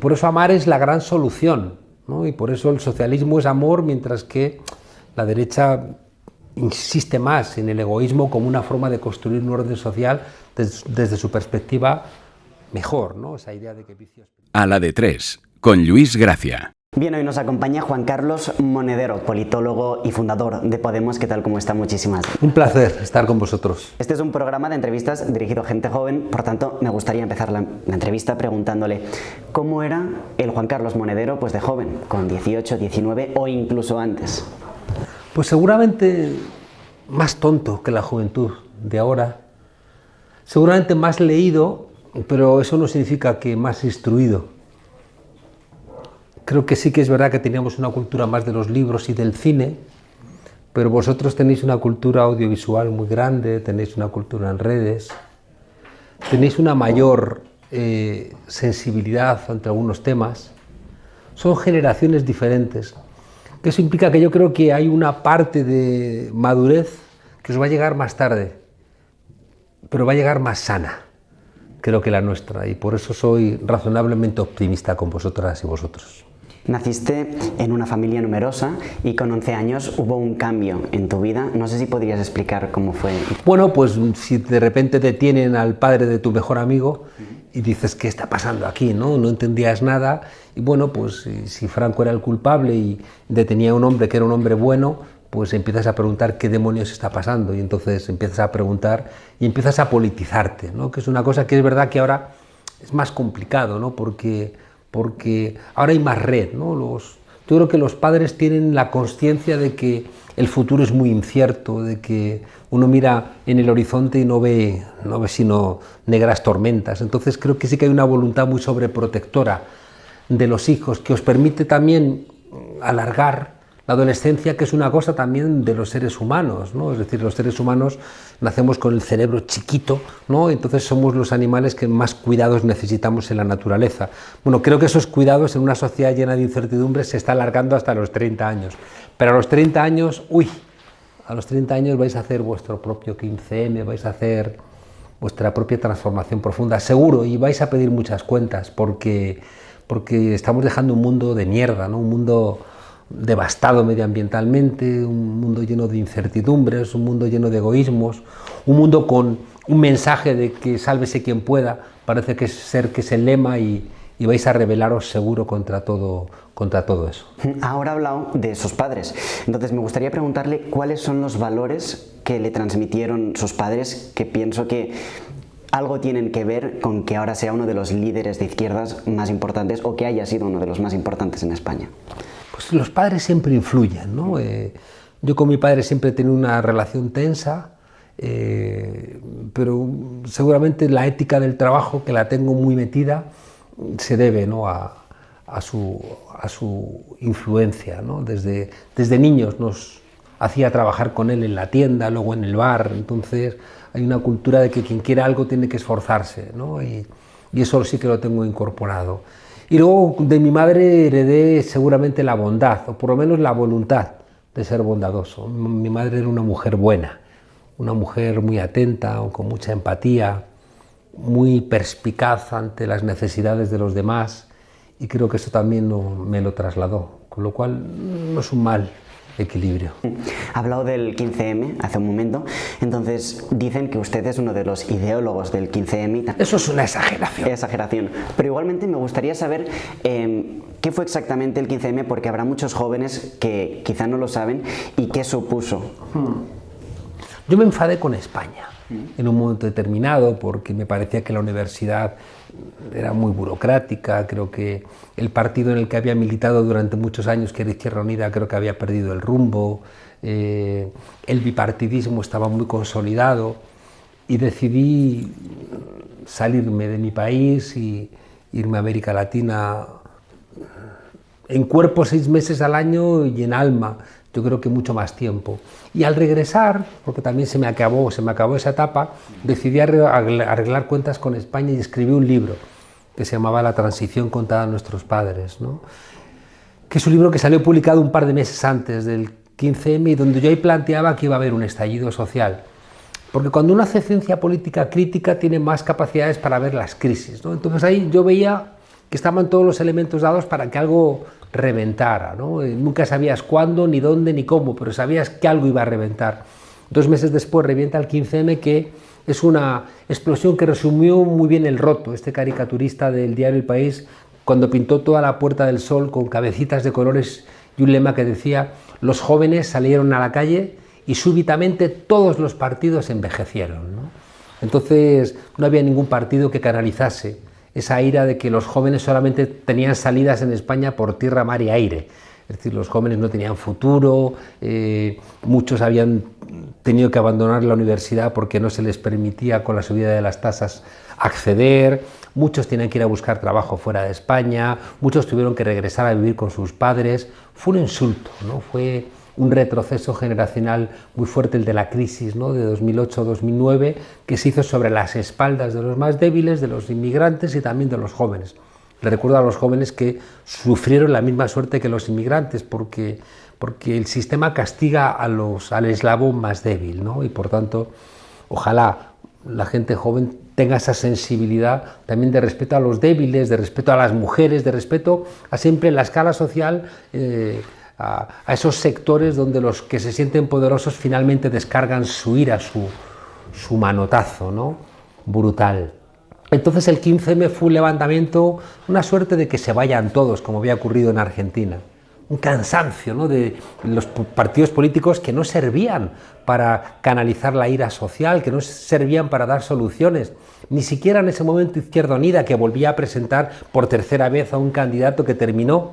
por eso amar es la gran solución, ¿no? Y por eso el socialismo es amor, mientras que la derecha insiste más en el egoísmo como una forma de construir un orden social desde su perspectiva mejor, ¿no? Esa idea de que vicios... A la de tres, con Lluís Gracia. Bien, hoy nos acompaña Juan Carlos Monedero, politólogo y fundador de Podemos. ¿Qué tal? ¿Cómo está? Muchísimas gracias. Un placer estar con vosotros. Este es un programa de entrevistas dirigido a gente joven, por tanto me gustaría empezar la entrevista preguntándole ¿cómo era el Juan Carlos Monedero pues de joven, con 18, 19 o incluso antes? Pues seguramente más tonto que la juventud de ahora, seguramente más leído, pero eso no significa que más instruido. Creo que sí que es verdad que teníamos una cultura más de los libros y del cine, pero vosotros tenéis una cultura audiovisual muy grande, tenéis una cultura en redes, tenéis una mayor sensibilidad ante algunos temas. Son generaciones diferentes. Eso implica que yo creo que hay una parte de madurez que os va a llegar más tarde, pero va a llegar más sana, creo que la nuestra, y por eso soy razonablemente optimista con vosotras y vosotros. Naciste en una familia numerosa y con 11 años hubo un cambio en tu vida. No sé si podrías explicar cómo fue. Bueno, pues si de repente detienen al padre de tu mejor amigo y dices, ¿qué está pasando aquí? No entendías nada. Y bueno, pues si Franco era el culpable y detenía a un hombre que era un hombre bueno, pues empiezas a preguntar qué demonios está pasando. Y entonces empiezas a preguntar y empiezas a politizarte, ¿no? Que es una cosa que es verdad que ahora es más complicado, ¿no? Porque ahora hay más red, ¿no? Yo creo que los padres tienen la consciencia de que el futuro es muy incierto, de que uno mira en el horizonte y no ve sino negras tormentas. Entonces creo que sí que hay una voluntad muy sobreprotectora de los hijos que os permite también alargar la adolescencia, que es una cosa también de los seres humanos, ¿no? Es decir, los seres humanos nacemos con el cerebro chiquito, ¿no? Entonces somos los animales que más cuidados necesitamos en la naturaleza. Bueno, creo que esos cuidados en una sociedad llena de incertidumbres se está alargando hasta los 30 años. Pero a los 30 años, a los 30 años vais a hacer vuestro propio 15M, vais a hacer vuestra propia transformación profunda, seguro, y vais a pedir muchas cuentas, porque estamos dejando un mundo de mierda, ¿no? Un mundo devastado medioambientalmente, un mundo lleno de incertidumbres, un mundo lleno de egoísmos, un mundo con un mensaje de que sálvese quien pueda, parece que es el lema y vais a rebelaros seguro contra todo eso. Ahora ha hablado de sus padres, entonces me gustaría preguntarle cuáles son los valores que le transmitieron sus padres, que pienso que algo tienen que ver con que ahora sea uno de los líderes de izquierdas más importantes o que haya sido uno de los más importantes en España. Pues los padres siempre influyen, ¿no? Yo con mi padre siempre he tenido una relación tensa, pero seguramente la ética del trabajo, que la tengo muy metida, se debe, ¿no? a su influencia, ¿no? Desde niños nos hacía trabajar con él en la tienda, luego en el bar, entonces hay una cultura de que quien quiere algo tiene que esforzarse, ¿no? Y eso sí que lo tengo incorporado. Y luego de mi madre heredé seguramente la bondad, o por lo menos la voluntad de ser bondadoso. Mi madre era una mujer buena, una mujer muy atenta, con mucha empatía, muy perspicaz ante las necesidades de los demás, y creo que eso también me lo trasladó, con lo cual no es un mal equilibrio. Ha hablado del 15M hace un momento, entonces dicen que usted es uno de los ideólogos del 15M. Eso es una exageración. Exageración, pero igualmente me gustaría saber qué fue exactamente el 15M, porque habrá muchos jóvenes que quizá no lo saben y qué supuso. Yo me enfadé con España en un momento determinado porque me parecía que la universidad era muy burocrática, creo que el partido en el que había militado durante muchos años, que era Izquierda Unida, creo que había perdido el rumbo, el bipartidismo estaba muy consolidado y decidí salirme de mi país y irme a América Latina en cuerpo 6 meses al año y en alma, yo creo que mucho más tiempo. Y al regresar, porque también se me acabó esa etapa, decidí arreglar cuentas con España y escribí un libro que se llamaba La transición contada a nuestros padres, ¿no? Que es un libro que salió publicado un par de meses antes del 15M y donde yo ahí planteaba que iba a haber un estallido social. Porque cuando uno hace ciencia política crítica tiene más capacidades para ver las crisis, ¿no? Entonces ahí yo veía que estaban todos los elementos dados para que algo reventara, ¿no? Nunca sabías cuándo, ni dónde, ni cómo, pero sabías que algo iba a reventar. 2 meses después revienta el 15M, que es una explosión que resumió muy bien el Roto, este caricaturista del diario El País, cuando pintó toda la Puerta del Sol con cabecitas de colores y un lema que decía: los jóvenes salieron a la calle y súbitamente todos los partidos envejecieron, ¿no? Entonces no había ningún partido que canalizase esa ira de que los jóvenes solamente tenían salidas en España por tierra, mar y aire. Es decir, los jóvenes no tenían futuro, muchos habían tenido que abandonar la universidad porque no se les permitía, con la subida de las tasas, acceder, muchos tenían que ir a buscar trabajo fuera de España, muchos tuvieron que regresar a vivir con sus padres. Fue un insulto, ¿no? Fue un retroceso generacional muy fuerte, el de la crisis, ¿no?, de 2008-2009, que se hizo sobre las espaldas de los más débiles, de los inmigrantes y también de los jóvenes. Le recuerdo a los jóvenes que sufrieron la misma suerte que los inmigrantes, porque el sistema castiga al eslabón más débil, ¿no? Y por tanto, ojalá la gente joven tenga esa sensibilidad también de respeto a los débiles, de respeto a las mujeres, de respeto a siempre en la escala social, a esos sectores donde los que se sienten poderosos finalmente descargan su ira, su manotazo, ¿no?, brutal. Entonces el 15M fue un levantamiento, una suerte de que se vayan todos, como había ocurrido en Argentina. Un cansancio, ¿no?, de los partidos políticos que no servían para canalizar la ira social, que no servían para dar soluciones. Ni siquiera en ese momento Izquierda Unida, que volvía a presentar por tercera vez a un candidato que terminó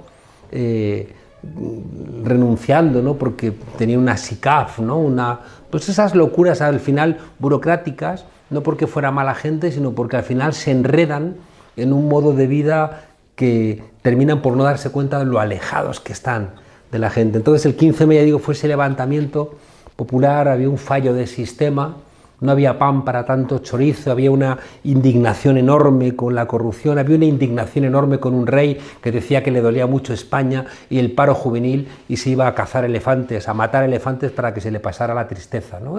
renunciando, ¿no?, porque tenía una SICAF, ¿no?, pues esas locuras al final burocráticas, no porque fuera mala gente, sino porque al final se enredan en un modo de vida que terminan por no darse cuenta de lo alejados que están de la gente. Entonces el 15M, ya digo, fue ese levantamiento popular, había un fallo de sistema, no había pan para tanto chorizo, había una indignación enorme con la corrupción, había una indignación enorme con un rey que decía que le dolía mucho España y el paro juvenil, y se iba a cazar elefantes, a matar elefantes para que se le pasara la tristeza, ¿no?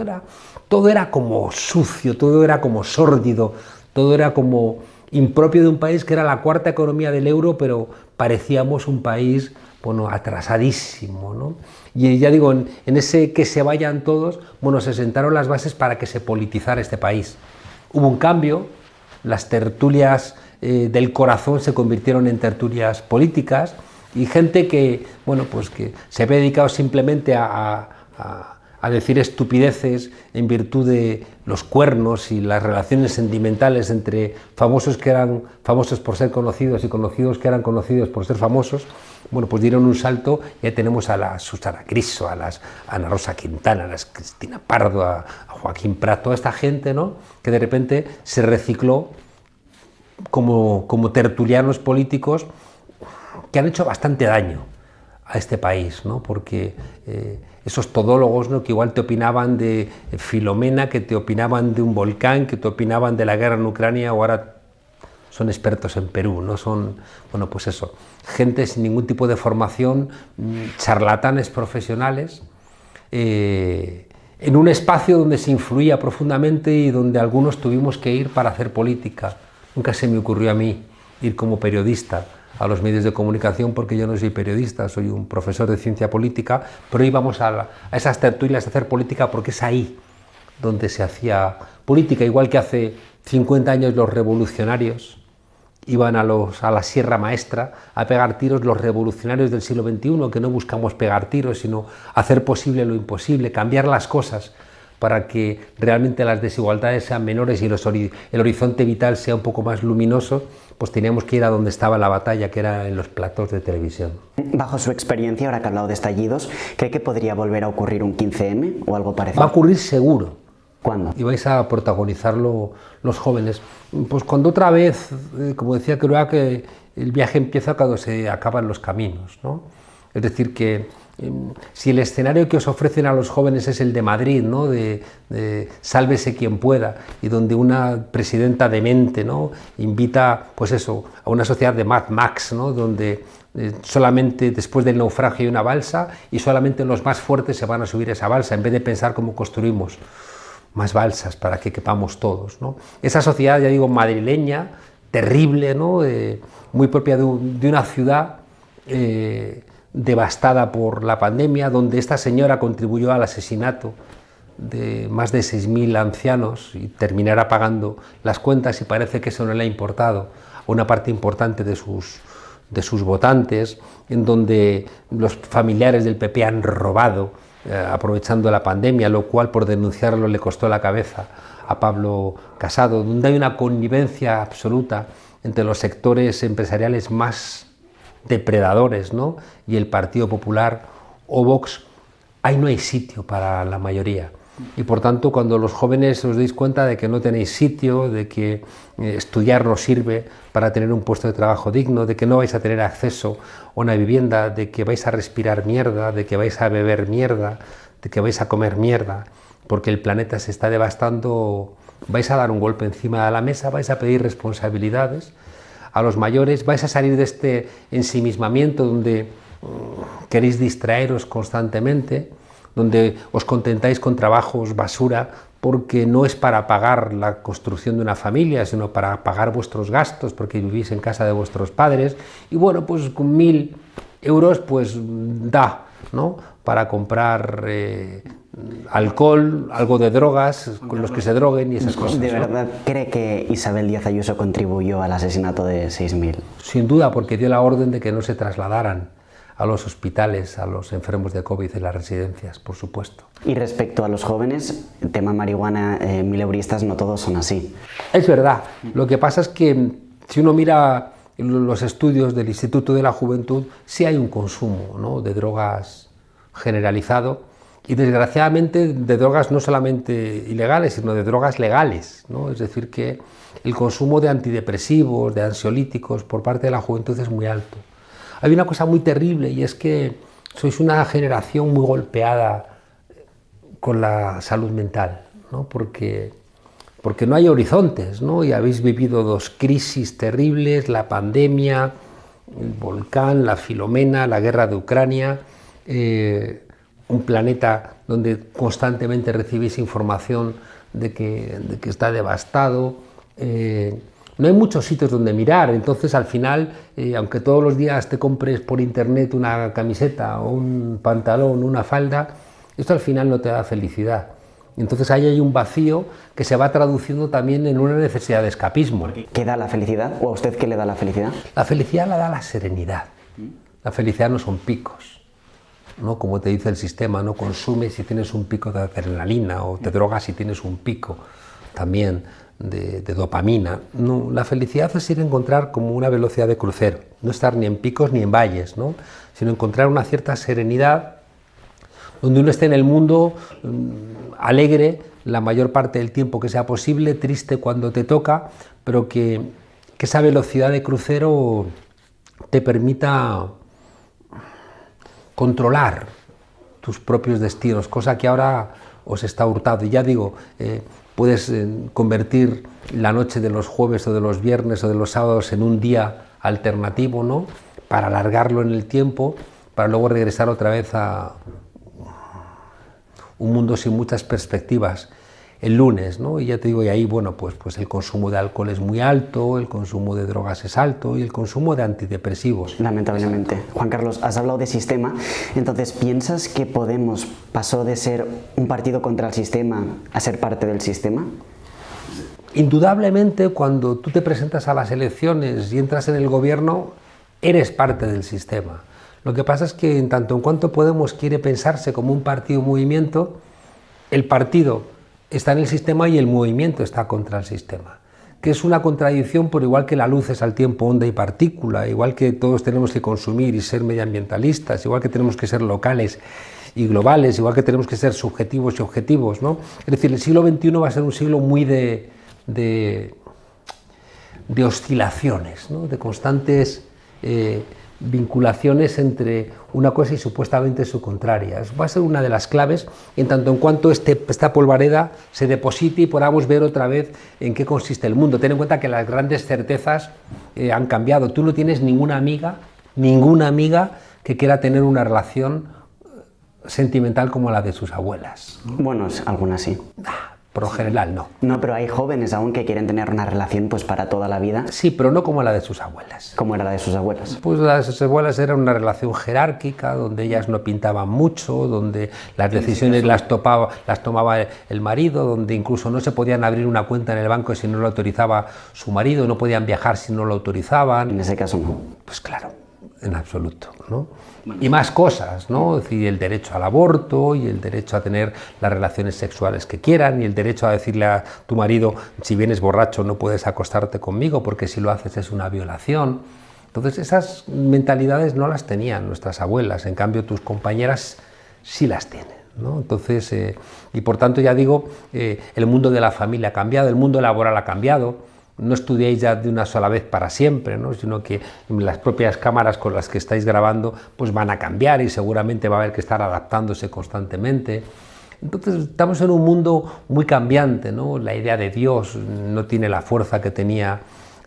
Todo era como sucio, todo era como sórdido, todo era como impropio de un país que era la cuarta economía del euro, pero parecíamos un país, bueno, atrasadísimo, ¿no? Y ya digo, en ese que se vayan todos, bueno, se sentaron las bases para que se politizara este país. Hubo un cambio, las tertulias del corazón se convirtieron en tertulias políticas, y gente que, bueno, pues que se había dedicado simplemente a decir estupideces en virtud de los cuernos y las relaciones sentimentales entre famosos que eran famosos por ser conocidos y conocidos que eran conocidos por ser famosos. Bueno, pues dieron un salto, ya tenemos a la Susana Griso, a Ana Rosa Quintana, a las Cristina Pardo, a Joaquín Prat, toda esta gente, ¿no?, que de repente se recicló como tertulianos políticos que han hecho bastante daño a este país, ¿no?, porque esos todólogos, ¿no?, que igual te opinaban de Filomena, que te opinaban de un volcán, que te opinaban de la guerra en Ucrania, o ahora son expertos en Perú, ¿no? Son, bueno, pues eso, gente sin ningún tipo de formación, charlatanes profesionales, en un espacio donde se influía profundamente y donde algunos tuvimos que ir para hacer política. Nunca se me ocurrió a mí ir como periodista a los medios de comunicación, porque yo no soy periodista, soy un profesor de ciencia política, pero íbamos a esas tertulias a hacer política porque es ahí donde se hacía política, igual que hace 50 años los revolucionarios iban a la Sierra Maestra a pegar tiros, los revolucionarios del siglo XXI, que no buscamos pegar tiros, sino hacer posible lo imposible, cambiar las cosas para que realmente las desigualdades sean menores y el horizonte vital sea un poco más luminoso, pues teníamos que ir a donde estaba la batalla, que era en los platós de televisión. Bajo su experiencia, ahora que ha hablado de estallidos, ¿cree que podría volver a ocurrir un 15M o algo parecido? Va a ocurrir seguro. ¿Cuándo? Y vais a protagonizarlo los jóvenes. Pues cuando otra vez, como decía, creo que el viaje empieza cuando se acaban los caminos, ¿no? Es decir, que si el escenario que os ofrecen a los jóvenes es el de Madrid, ¿no?, de sálvese quien pueda, y donde una presidenta demente, ¿no?, invita, pues eso, a una sociedad de Mad Max, ¿no?, donde solamente después del naufragio hay una balsa y solamente los más fuertes se van a subir a esa balsa, en vez de pensar cómo construimos más balsas para que quepamos todos, ¿no? Esa sociedad, ya digo, madrileña, terrible, ¿no? Muy propia de una ciudad devastada por la pandemia, donde esta señora contribuyó al asesinato de más de 6.000 ancianos y terminará pagando las cuentas, y parece que eso no le ha importado a una parte importante de sus votantes, en donde los familiares del PP han robado aprovechando la pandemia, lo cual por denunciarlo le costó la cabeza a Pablo Casado, donde hay una connivencia absoluta entre los sectores empresariales más depredadores, ¿no? Y el Partido Popular o Vox. Ahí no hay sitio para la mayoría. Y por tanto, cuando los jóvenes os deis cuenta de que no tenéis sitio, de que estudiar no sirve para tener un puesto de trabajo digno, de que no vais a tener acceso a una vivienda, de que vais a respirar mierda, de que vais a beber mierda, de que vais a comer mierda, porque el planeta se está devastando, vais a dar un golpe encima de la mesa, vais a pedir responsabilidades a los mayores, vais a salir de este ensimismamiento donde queréis distraeros constantemente, donde os contentáis con trabajos basura, porque no es para pagar la construcción de una familia, sino para pagar vuestros gastos, porque vivís en casa de vuestros padres, y bueno, pues con 1.000 euros pues da, ¿no?, para comprar alcohol, algo de drogas, con los que se droguen y esas cosas. ¿De verdad cree que Isabel Díaz Ayuso contribuyó al asesinato de 6.000? Sin duda, porque dio la orden de que no se trasladaran a los hospitales, a los enfermos de COVID en las residencias, por supuesto. Y respecto a los jóvenes, tema marihuana, mileuristas, no todos son así. Es verdad, lo que pasa es que si uno mira los estudios del Instituto de la Juventud, sí hay un consumo, ¿no?, de drogas generalizado, y desgraciadamente de drogas no solamente ilegales, sino de drogas legales, ¿no? Es decir, que el consumo de antidepresivos, de ansiolíticos por parte de la juventud es muy alto. Hay una cosa muy terrible, y es que sois una generación muy golpeada con la salud mental, ¿no? Porque no hay horizontes, ¿no? Y habéis vivido 2 crisis terribles, la pandemia, el volcán, la Filomena, la guerra de Ucrania, un planeta donde constantemente recibís información de que está devastado. No hay muchos sitios donde mirar, entonces al final, aunque todos los días te compres por internet una camiseta o un pantalón, una falda, esto al final no te da felicidad. Entonces ahí hay un vacío que se va traduciendo también en una necesidad de escapismo. ¿Qué da la felicidad? ¿O a usted qué le da la felicidad? La felicidad la da la serenidad. La felicidad no son picos, ¿no? Como te dice el sistema, no consumes si tienes un pico de adrenalina, o te drogas si tienes un pico también de dopamina. No, la felicidad es ir a encontrar como una velocidad de crucero, no estar ni en picos ni en valles, ¿no?, sino encontrar una cierta serenidad donde uno esté en el mundo alegre la mayor parte del tiempo que sea posible, triste cuando te toca, pero que esa velocidad de crucero te permita controlar tus propios destinos, cosa que ahora os está hurtado. Y ya digo, puedes convertir la noche de los jueves o de los viernes o de los sábados en un día alternativo, ¿no?, para alargarlo en el tiempo, para luego regresar otra vez a un mundo sin muchas perspectivas el lunes, ¿no? Y ya te digo, y ahí, bueno, pues el consumo de alcohol es muy alto, el consumo de drogas es alto y el consumo de antidepresivos. Lamentablemente. Juan Carlos, has hablado de sistema, entonces, ¿piensas que Podemos pasó de ser un partido contra el sistema a ser parte del sistema? Indudablemente, cuando tú te presentas a las elecciones y entras en el gobierno, eres parte del sistema. Lo que pasa es que en tanto en cuanto Podemos quiere pensarse como un partido movimiento, el partido está en el sistema y el movimiento está contra el sistema, que es una contradicción, por igual que la luz es al tiempo onda y partícula, igual que todos tenemos que consumir y ser medioambientalistas, igual que tenemos que ser locales y globales, igual que tenemos que ser subjetivos y objetivos, ¿no? Es decir, el siglo XXI va a ser un siglo muy de oscilaciones, ¿no?, de constantes vinculaciones entre una cosa y supuestamente su contraria. Va a ser una de las claves en tanto en cuanto esta polvareda se deposite y podamos ver otra vez en qué consiste el mundo. Ten en cuenta que las grandes certezas han cambiado. Tú no tienes ninguna amiga que quiera tener una relación sentimental como la de sus abuelas. Bueno, algunas sí. Por lo general no. No, pero hay jóvenes aún que quieren tener una relación pues para toda la vida. Sí, pero no como la de sus abuelas. ¿Cómo era la de sus abuelas? Pues la de sus abuelas era una relación jerárquica, donde ellas no pintaban mucho, donde las decisiones las tomaba el marido, donde incluso no se podían abrir una cuenta en el banco si no lo autorizaba su marido, no podían viajar si no lo autorizaban. En ese caso no. Pues claro, en absoluto, ¿no? Y más cosas, ¿no? Es decir, el derecho al aborto y el derecho a tener las relaciones sexuales que quieran y el derecho a decirle a tu marido, si vienes borracho no puedes acostarte conmigo porque si lo haces es una violación. Entonces esas mentalidades no las tenían nuestras abuelas, en cambio tus compañeras sí las tienen, ¿no? Entonces, y por tanto ya digo, el mundo de la familia ha cambiado, el mundo laboral ha cambiado. No estudiéis ya de una sola vez para siempre, ¿no? Sino que las propias cámaras con las que estáis grabando pues van a cambiar y seguramente va a haber que estar adaptándose constantemente. Entonces estamos en un mundo muy cambiante, ¿no? La idea de Dios no tiene la fuerza que tenía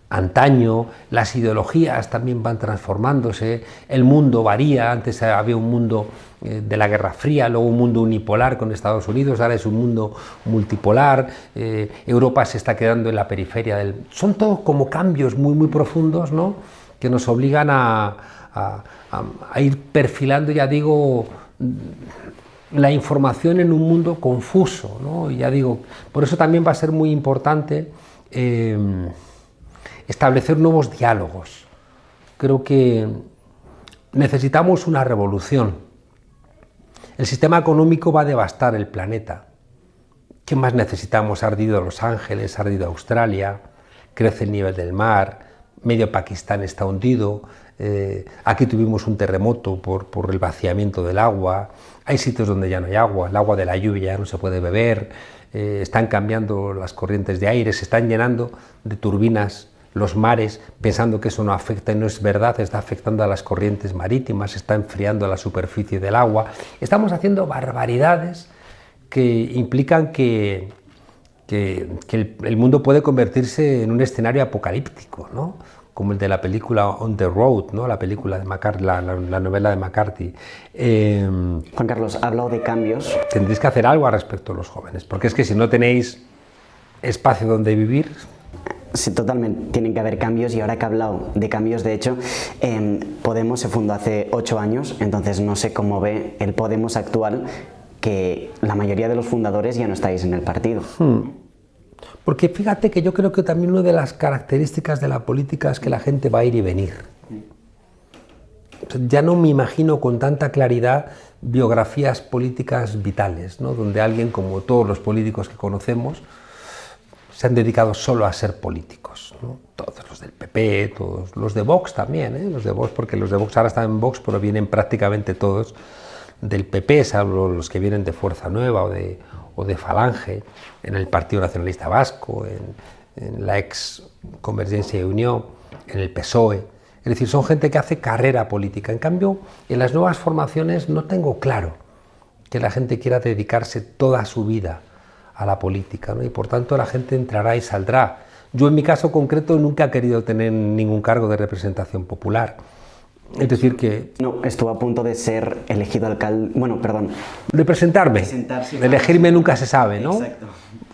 antaño, las ideologías también van transformándose, el mundo varía, antes había un mundo de la Guerra Fría, luego un mundo unipolar con Estados Unidos, ahora es un mundo multipolar, Europa se está quedando en la periferia del... Son todos como cambios muy profundos, ¿no? Que nos obligan a ir perfilando, ya digo, la información en un mundo confuso, ¿no? Ya digo, por eso también va a ser muy importante establecer nuevos diálogos. Creo que necesitamos una revolución. El sistema económico va a devastar el planeta. ¿Qué más necesitamos? Ha ardido Los Ángeles, ha ardido Australia, crece el nivel del mar, medio Pakistán está hundido, aquí tuvimos un terremoto por el vaciamiento del agua, hay sitios donde ya no hay agua, el agua de la lluvia ya no se puede beber, están cambiando las corrientes de aire, se están llenando de turbinas los mares, pensando que eso no afecta y no es verdad, está afectando a las corrientes marítimas, está enfriando la superficie del agua. Estamos haciendo barbaridades que implican que el mundo puede convertirse en un escenario apocalíptico, ¿no? Como el de la película On the Road, ¿no? La película de McCarthy, la novela de McCarthy. Juan Carlos, ha hablado de cambios. Tendréis que hacer algo al respecto a los jóvenes, porque es que si no tenéis espacio donde vivir... Sí, totalmente, tienen que haber cambios y ahora que ha hablado de cambios, de hecho, Podemos se fundó hace 8 años, entonces no sé cómo ve el Podemos actual, que la mayoría de los fundadores ya no estáis en el partido. Porque fíjate que yo creo que también una de las características de la política es que la gente va a ir y venir. Ya no me imagino con tanta claridad biografías políticas vitales, ¿no? Donde alguien, como todos los políticos que conocemos, se han dedicado solo a ser políticos, ¿no? Todos los del PP, todos los de Vox también, ¿eh? Los de Vox, porque los de Vox ahora están en Vox, pero vienen prácticamente todos del PP, salvo los que vienen de Fuerza Nueva o de Falange, en el Partido Nacionalista Vasco, en la ex Convergencia y Unión, en el PSOE. Es decir, son gente que hace carrera política. En cambio, en las nuevas formaciones no tengo claro que la gente quiera dedicarse toda su vida a la política, ¿no? Y por tanto la gente entrará y saldrá. Yo en mi caso concreto nunca he querido tener ningún cargo de representación popular. Es decir que... No, estuvo a punto de ser elegido alcalde... Bueno, perdón. De presentarme. Elegirme nunca se sabe, ¿no? Exacto.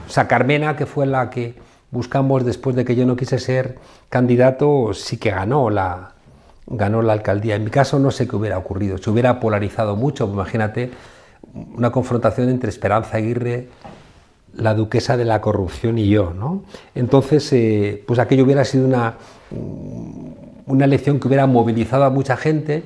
O sea, Carmena, que fue la que buscamos después de que yo no quise ser candidato, sí que ganó la alcaldía. En mi caso no sé qué hubiera ocurrido. Se hubiera polarizado mucho. Imagínate una confrontación entre Esperanza Aguirre, la duquesa de la corrupción y yo, ¿no? Entonces, pues aquello hubiera sido una elección que hubiera movilizado a mucha gente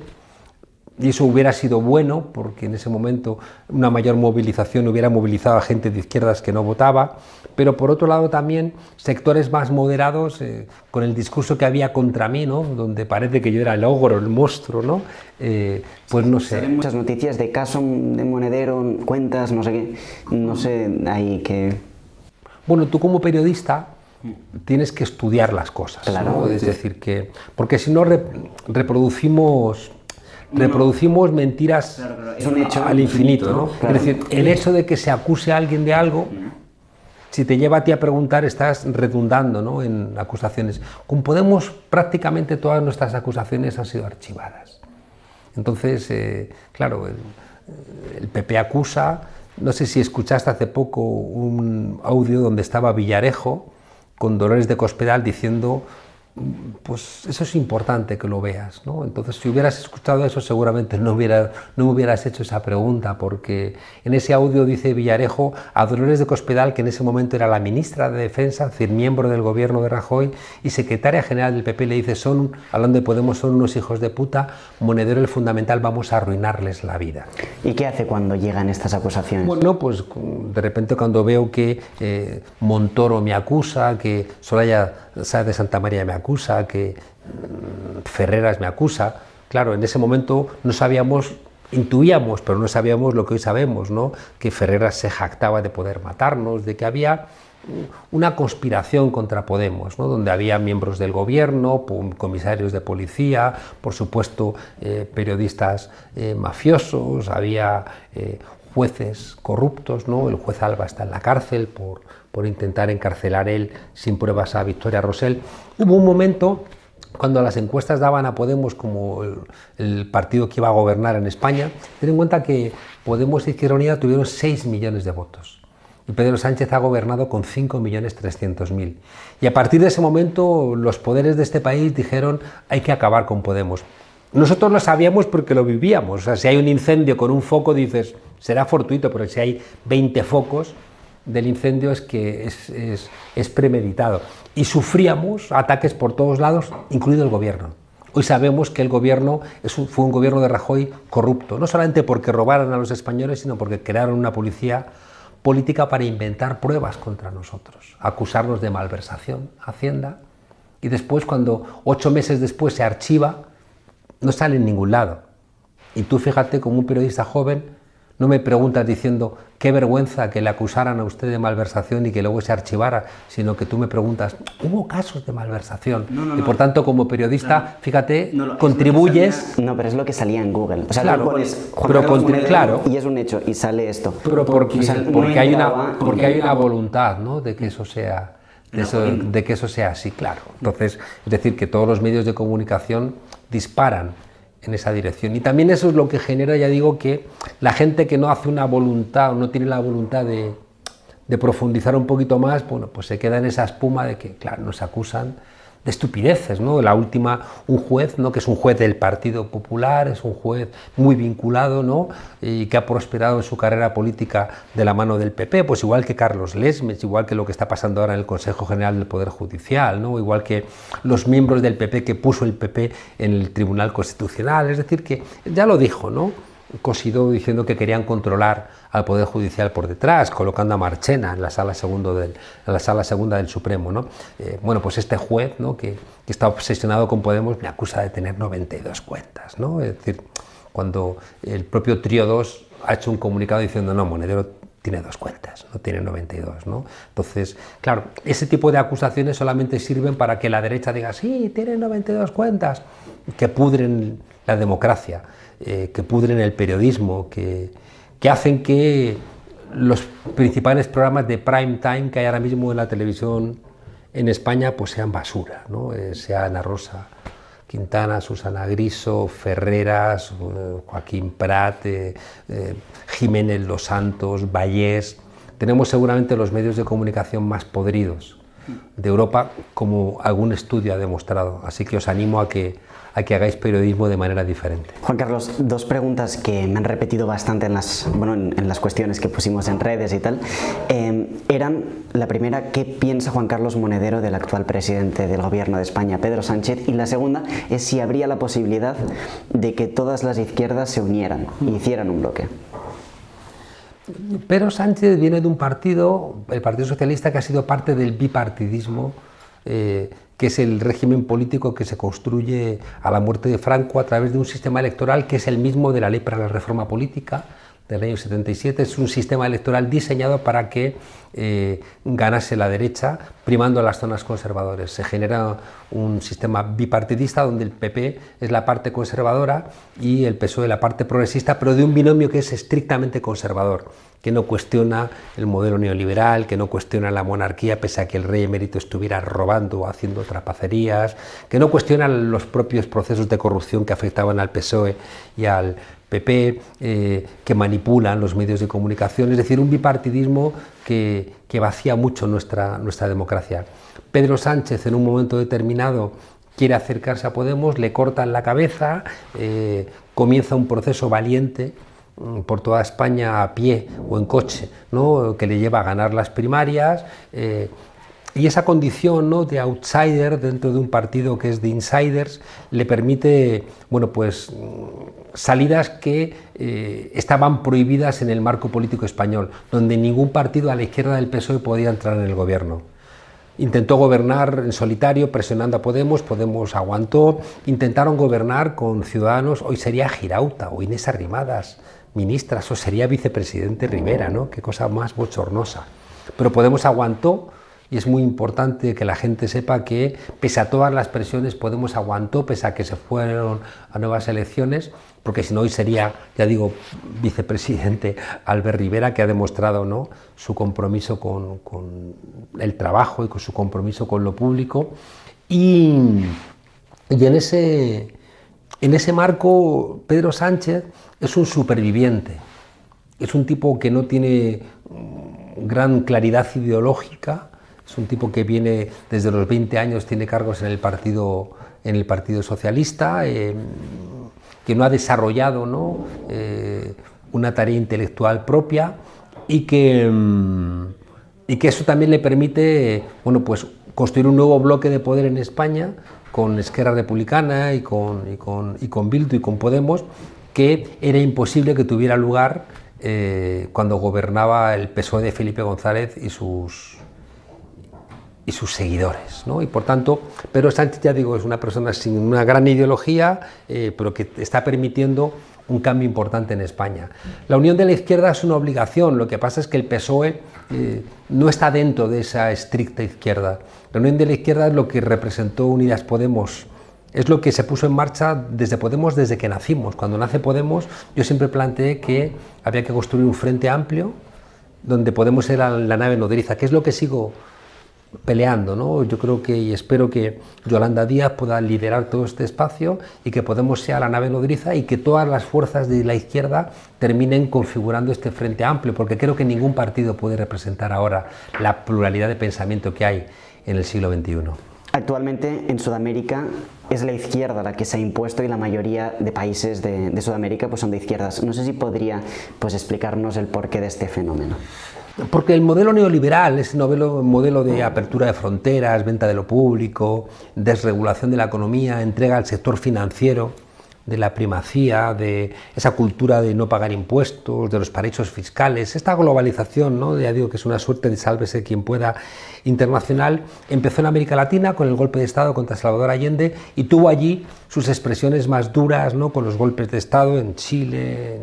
y eso hubiera sido bueno porque en ese momento una mayor movilización hubiera movilizado a gente de izquierdas que no votaba, pero por otro lado también sectores más moderados con el discurso que había contra mí, ¿no? Donde parece que yo era el ogro, el monstruo, ¿no? Pues no sé. Salen muchas noticias de caso de Monedero, cuentas, no sé qué, no sé, ahí que... Bueno, tú como periodista tienes que estudiar las cosas, claro, ¿no? Es decir, que porque si no reproducimos mentiras es un hecho al infinito, ¿no? Claro. Es decir, el hecho de que se acuse a alguien de algo, si te lleva a ti a preguntar, estás redundando, ¿no? En acusaciones. Con Podemos prácticamente todas nuestras acusaciones han sido archivadas. Entonces, claro, el PP acusa, No sé si escuchaste hace poco un audio donde estaba Villarejo con Dolores de Cospedal diciendo, pues eso es importante que lo veas, ¿no? Entonces, si hubieras escuchado eso, seguramente no me hubieras hecho esa pregunta, porque en ese audio dice Villarejo a Dolores de Cospedal, que en ese momento era la ministra de Defensa, es decir, miembro del gobierno de Rajoy y secretaria general del PP, le dice, hablando de Podemos, son unos hijos de puta, Monedero el fundamental, vamos a arruinarles la vida. ¿Y qué hace cuando llegan estas acusaciones? Bueno, pues de repente cuando veo que Montoro me acusa, que Soraya Sáez de Santa María me acusa, que Ferreras me acusa, claro, en ese momento no sabíamos, intuíamos, pero no sabíamos lo que hoy sabemos, ¿no? Que Ferreras se jactaba de poder matarnos, de que había una conspiración contra Podemos, ¿no? Donde había miembros del gobierno, comisarios de policía, por supuesto periodistas mafiosos, había jueces corruptos, ¿no? El juez Alba está en la cárcel por intentar encarcelar él sin pruebas a Victoria Rosell. Hubo un momento cuando las encuestas daban a Podemos como el partido que iba a gobernar en España. Ten en cuenta que Podemos y Izquierda Unida tuvieron 6 millones de votos y Pedro Sánchez ha gobernado con 5.300.000. Y a partir de ese momento los poderes de este país dijeron hay que acabar con Podemos. Nosotros lo sabíamos porque lo vivíamos. O sea, si hay un incendio con un foco dices será fortuito, pero si hay 20 focos del incendio es que es premeditado. Y sufríamos ataques por todos lados, incluido el gobierno. Hoy sabemos que el gobierno fue un gobierno de Rajoy corrupto, no solamente porque robaron a los españoles, sino porque crearon una policía política para inventar pruebas contra nosotros, acusarnos de malversación, Hacienda, y después, cuando 8 meses después se archiva, no sale en ningún lado. Y tú fíjate, como un periodista joven, no me preguntas diciendo qué vergüenza que le acusaran a usted de malversación y que luego se archivara, sino que tú me preguntas, ¿hubo casos de malversación? Y por tanto, como periodista, fíjate, contribuyes... No, pero es lo que salía en Google. O sea, claro, pones claro, y es un hecho, y sale esto. Pero porque hay una voluntad, ¿no?, de que eso sea... De que eso sea así, claro. Entonces, es decir, que todos los medios de comunicación disparan en esa dirección. Y también eso es lo que genera, ya digo, que la gente que no hace una voluntad o no tiene la voluntad de profundizar un poquito más, bueno, pues se queda en esa espuma de que, claro, nos acusan de estupideces, ¿no? La última, un juez, ¿no?, que es un juez del Partido Popular, es un juez muy vinculado, ¿no?, y que ha prosperado en su carrera política de la mano del PP, pues igual que Carlos Lesmes, igual que lo que está pasando ahora en el Consejo General del Poder Judicial, ¿no?, igual que los miembros del PP que puso el PP en el Tribunal Constitucional. Es decir, que ya lo dijo, ¿no?, Cosidó, diciendo que querían controlar al Poder Judicial por detrás, colocando a Marchena en la sala segunda del Supremo, ¿no? Bueno, pues este juez, ¿no?, que está obsesionado con Podemos, me acusa de tener 92 cuentas, ¿no? Es decir, cuando el propio Trío 2 ha hecho un comunicado diciendo, no, Monedero tiene 2 cuentas, no tiene 92, ¿no? Entonces, claro, ese tipo de acusaciones solamente sirven para que la derecha diga, sí, tiene 92 cuentas, que pudren la democracia, que pudren el periodismo, que hacen que los principales programas de prime time que hay ahora mismo en la televisión en España pues sean basura, ¿no? Sea Ana Rosa Quintana, Susana Griso, Ferreras, Joaquín Prat, Jiménez Los Santos, Vallés. Tenemos seguramente los medios de comunicación más podridos de Europa, como algún estudio ha demostrado. Así que os animo a que hagáis periodismo de manera diferente. Juan Carlos, 2 preguntas que me han repetido bastante en las cuestiones que pusimos en redes y tal. Eran, la primera, ¿qué piensa Juan Carlos Monedero del actual presidente del gobierno de España, Pedro Sánchez? Y la segunda es si habría la posibilidad de que todas las izquierdas se unieran y hicieran un bloque. Pedro Sánchez viene de un partido, el Partido Socialista, que ha sido parte del bipartidismo, que es el régimen político que se construye a la muerte de Franco a través de un sistema electoral que es el mismo de la Ley para la Reforma Política del año 77. Es un sistema electoral diseñado para que ganase la derecha, primando a las zonas conservadoras. Se genera un sistema bipartidista donde el PP es la parte conservadora y el PSOE la parte progresista, pero de un binomio que es estrictamente conservador, que no cuestiona el modelo neoliberal, que no cuestiona la monarquía pese a que el rey emérito estuviera robando o haciendo trapacerías, que no cuestiona los propios procesos de corrupción que afectaban al PSOE y al PP, que manipulan los medios de comunicación, es decir, un bipartidismo que vacía mucho nuestra democracia. Pedro Sánchez, en un momento determinado, quiere acercarse a Podemos, le cortan la cabeza, comienza un proceso valiente por toda España a pie o en coche, ¿no?, que le lleva a ganar las primarias, y esa condición, ¿no?, de outsider dentro de un partido que es de insiders le permite, bueno, pues salidas que estaban prohibidas en el marco político español, donde ningún partido a la izquierda del PSOE podía entrar en el gobierno. Intentó gobernar en solitario presionando a Podemos, Podemos aguantó, intentaron gobernar con Ciudadanos, hoy sería Girauta o Inés Arrimadas ministras, o sería vicepresidente Rivera, ¿no? Qué cosa más bochornosa. Pero Podemos aguantó, y es muy importante que la gente sepa que, pese a todas las presiones, Podemos aguantó, pese a que se fueron a nuevas elecciones, porque si no hoy sería, ya digo, vicepresidente Albert Rivera, que ha demostrado, ¿no?, su compromiso con el trabajo y con su compromiso con lo público. Y en ese marco, Pedro Sánchez es un superviviente, es un tipo que no tiene gran claridad ideológica, es un tipo que viene desde los 20 años, tiene cargos en el Partido Socialista, que no ha desarrollado, ¿no?, una tarea intelectual propia, y que eso también le permite, bueno, pues construir un nuevo bloque de poder en España con Esquerra Republicana y con Bildu y con Podemos, que era imposible que tuviera lugar cuando gobernaba el PSOE de Felipe González y sus seguidores, ¿no? Y por tanto, Pedro Sánchez, ya digo, es una persona sin una gran ideología, pero que está permitiendo un cambio importante en España. La unión de la izquierda es una obligación, lo que pasa es que el PSOE no está dentro de esa estricta izquierda. La unión de la izquierda es lo que representó Unidas Podemos, es lo que se puso en marcha desde Podemos, desde que nacimos. Cuando nace Podemos, yo siempre planteé que había que construir un frente amplio donde Podemos era la nave nodriza, que es lo que sigo peleando, ¿no? Yo creo que y espero que Yolanda Díaz pueda liderar todo este espacio y que Podemos sea la nave nodriza y que todas las fuerzas de la izquierda terminen configurando este frente amplio, porque creo que ningún partido puede representar ahora la pluralidad de pensamiento que hay en el siglo XXI. Actualmente en Sudamérica es la izquierda la que se ha impuesto y la mayoría de países de Sudamérica pues son de izquierdas. No sé si podría pues explicarnos el porqué de este fenómeno. Porque el modelo neoliberal, ese modelo de apertura de fronteras, venta de lo público, desregulación de la economía, entrega al sector financiero de la primacía, de esa cultura de no pagar impuestos, de los paraísos fiscales, esta globalización, ¿no?, ya digo que es una suerte de sálvese quien pueda internacional, empezó en América Latina con el golpe de Estado contra Salvador Allende y tuvo allí sus expresiones más duras, ¿no?, con los golpes de Estado en Chile,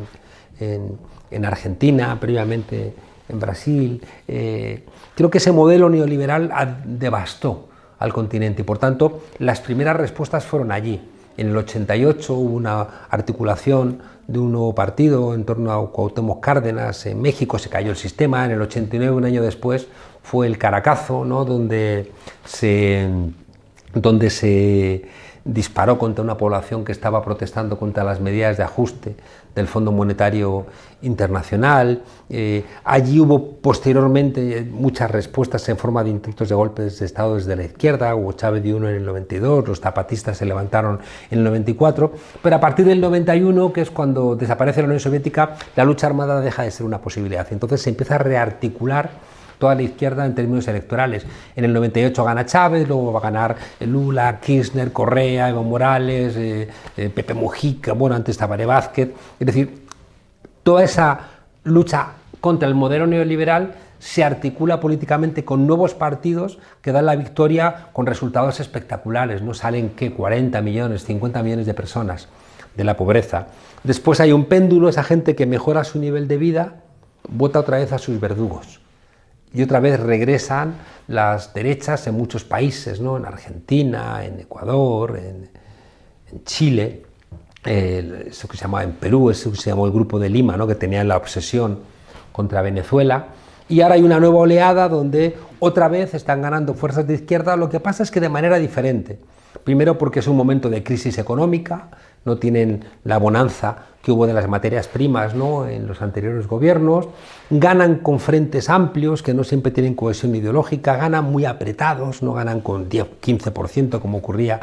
en Argentina, previamente en Brasil. Creo que ese modelo neoliberal devastó al continente y por tanto las primeras respuestas fueron allí. En el 88 hubo una articulación de un nuevo partido en torno a Cuauhtémoc Cárdenas, en México se cayó el sistema, en el 89, un año después, fue el Caracazo, ¿no?, donde se disparó contra una población que estaba protestando contra las medidas de ajuste del Fondo Monetario Internacional. Allí hubo posteriormente muchas respuestas en forma de intentos de golpes de Estado desde la izquierda. Hugo Chávez dio uno en el 92, los zapatistas se levantaron en el 94, pero a partir del 91, que es cuando desaparece la Unión Soviética, la lucha armada deja de ser una posibilidad. Entonces se empieza a rearticular toda la izquierda en términos electorales. En el 98 gana Chávez, luego va a ganar Lula, Kirchner, Correa, Evo Morales, Pepe Mujica, bueno, antes Tabaré Vázquez. Es decir, toda esa lucha contra el modelo neoliberal se articula políticamente con nuevos partidos que dan la victoria con resultados espectaculares. No salen, ¿qué?, 40 millones, 50 millones de personas de la pobreza. Después hay un péndulo, esa gente que mejora su nivel de vida, vota otra vez a sus verdugos. Y otra vez regresan las derechas en muchos países, ¿no?, en Argentina, en Ecuador, en Chile, eso que se llamaba en Perú, eso que se llamó el Grupo de Lima, ¿no?, que tenía la obsesión contra Venezuela. Y ahora hay una nueva oleada donde otra vez están ganando fuerzas de izquierda, lo que pasa es que de manera diferente. Primero porque es un momento de crisis económica, no tienen la bonanza que hubo de las materias primas, ¿no?, en los anteriores gobiernos, ganan con frentes amplios que no siempre tienen cohesión ideológica, ganan muy apretados, no ganan con 10-15% como ocurría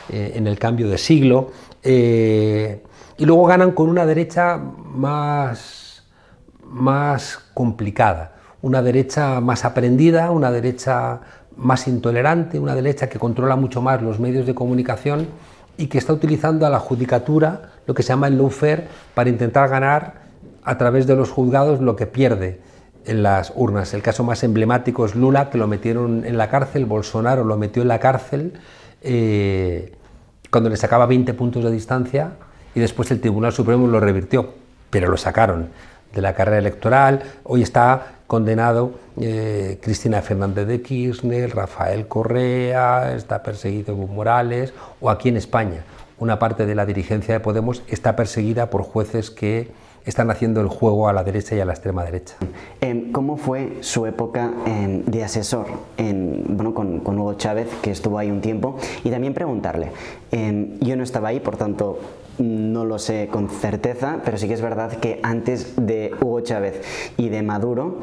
en el cambio de siglo, y luego ganan con una derecha más complicada, una derecha más aprendida, una derecha más intolerante, una derecha que controla mucho más los medios de comunicación y que está utilizando a la judicatura, lo que se llama el lawfare, para intentar ganar a través de los juzgados lo que pierde en las urnas. El caso más emblemático es Lula, que lo metieron en la cárcel, Bolsonaro lo metió en la cárcel cuando le sacaba 20 puntos de distancia, y después el Tribunal Supremo lo revirtió, pero lo sacaron de la carrera electoral. Hoy está condenado Cristina Fernández de Kirchner, Rafael Correa, está perseguido Evo Morales, o aquí en España una parte de la dirigencia de Podemos está perseguida por jueces que están haciendo el juego a la derecha y a la extrema derecha. ¿Cómo fue su época de asesor con Hugo Chávez, que estuvo ahí un tiempo? Y también preguntarle, yo no estaba ahí, por tanto no lo sé con certeza, pero sí que es verdad que antes de Hugo Chávez y de Maduro,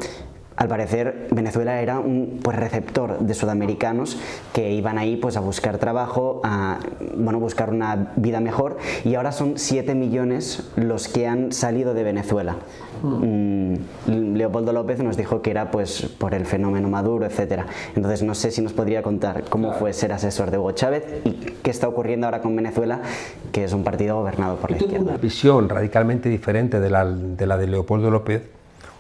al parecer Venezuela era un receptor de sudamericanos que iban ahí a buscar trabajo, a buscar una vida mejor, y ahora son 7 millones los que han salido de Venezuela. Leopoldo López nos dijo que era por el fenómeno Maduro, etcétera. Entonces no sé si nos podría contar cómo fue ser asesor de Hugo Chávez y qué está ocurriendo ahora con Venezuela, que es un partido gobernado por la izquierda. Una visión radicalmente diferente de la de Leopoldo López,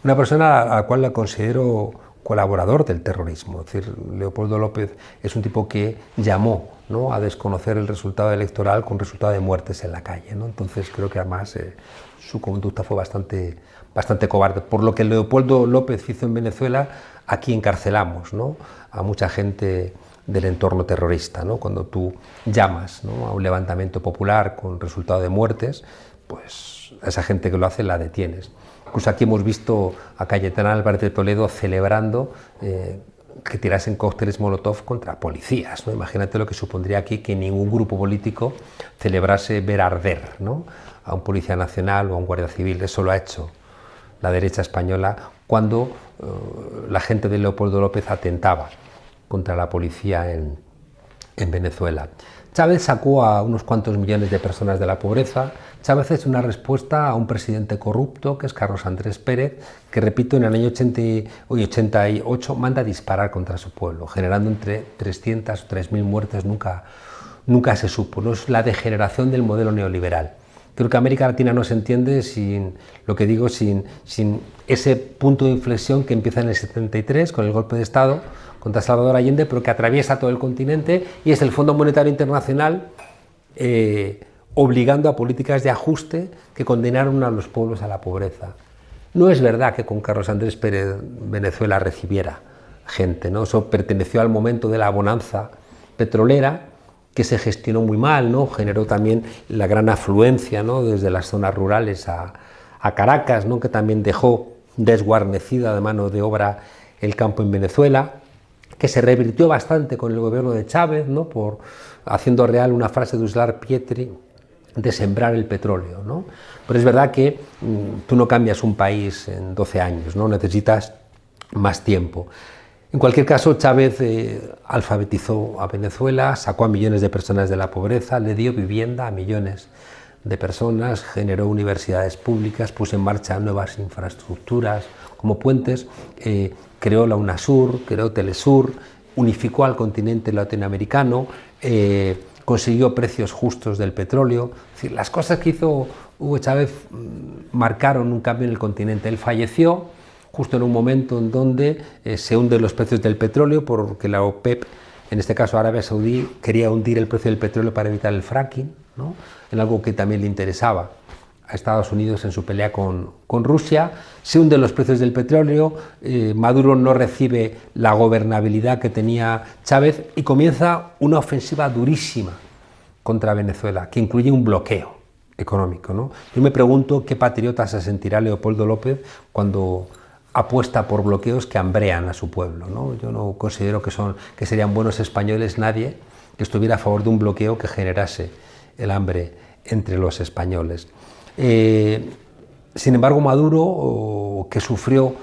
una persona a la cual la considero colaborador del terrorismo. Es decir, Leopoldo López es un tipo que llamó, ¿no?, a desconocer el resultado electoral con resultado de muertes en la calle, ¿no? Entonces creo que además su conducta fue bastante cobarde. Por lo que Leopoldo López hizo en Venezuela, aquí encarcelamos, ¿no?, a mucha gente del entorno terrorista, ¿no? Cuando tú llamas, ¿no?, a un levantamiento popular con resultado de muertes, pues a esa gente que lo hace la detienes. Incluso aquí hemos visto a Cayetana Álvarez de Toledo celebrando que tirasen cócteles Molotov contra policías, ¿no? Imagínate lo que supondría aquí que ningún grupo político celebrase ver arder, ¿no?, a un policía nacional o a un guardia civil. Eso lo ha hecho la derecha española cuando la gente de Leopoldo López atentaba contra la policía en Venezuela. Chávez sacó a unos cuantos millones de personas de la pobreza. Chávez es una respuesta a un presidente corrupto, que es Carlos Andrés Pérez, que, repito, en el año 88 manda a disparar contra su pueblo, generando entre 300 o 3.000 muertes. Nunca se supo. No es la degeneración del modelo neoliberal. Creo que América Latina no se entiende sin ese punto de inflexión que empieza en el 73 con el golpe de Estado contra Salvador Allende, pero que atraviesa todo el continente, y es el Fondo Monetario Internacional obligando a políticas de ajuste que condenaron a los pueblos a la pobreza. No es verdad que con Carlos Andrés Pérez Venezuela recibiera gente, ¿no? Eso perteneció al momento de la bonanza petrolera, que se gestionó muy mal, ¿no? Generó también la gran afluencia, ¿no?, desde las zonas rurales a Caracas, ¿no?, que también dejó desguarnecida de mano de obra el campo en Venezuela, que se revirtió bastante con el gobierno de Chávez, ¿no?, por haciendo real una frase de Uslar Pietri de sembrar el petróleo, ¿no? Pero es verdad que tú no cambias un país en 12 años, ¿no? Necesitas más tiempo. En cualquier caso, Chávez alfabetizó a Venezuela, sacó a millones de personas de la pobreza, le dio vivienda a millones de personas, generó universidades públicas, puso en marcha nuevas infraestructuras como puentes, creó la UNASUR, creó Telesur, unificó al continente latinoamericano, consiguió precios justos del petróleo. Es decir, las cosas que hizo Hugo Chávez marcaron un cambio en el continente. Él falleció justo en un momento en donde se hunden los precios del petróleo, porque la OPEP, en este caso Arabia Saudí, quería hundir el precio del petróleo para evitar el fracking, ¿no?, en algo que también le interesaba a Estados Unidos en su pelea con Rusia. Se hunden los precios del petróleo, Maduro no recibe la gobernabilidad que tenía Chávez y comienza una ofensiva durísima contra Venezuela, que incluye un bloqueo económico, ¿no? Yo me pregunto qué patriota se sentirá Leopoldo López cuando apuesta por bloqueos que hambrean a su pueblo, ¿no? Yo no considero que serían buenos españoles nadie que estuviera a favor de un bloqueo que generase el hambre entre los españoles. Sin embargo, Maduro, que sufrió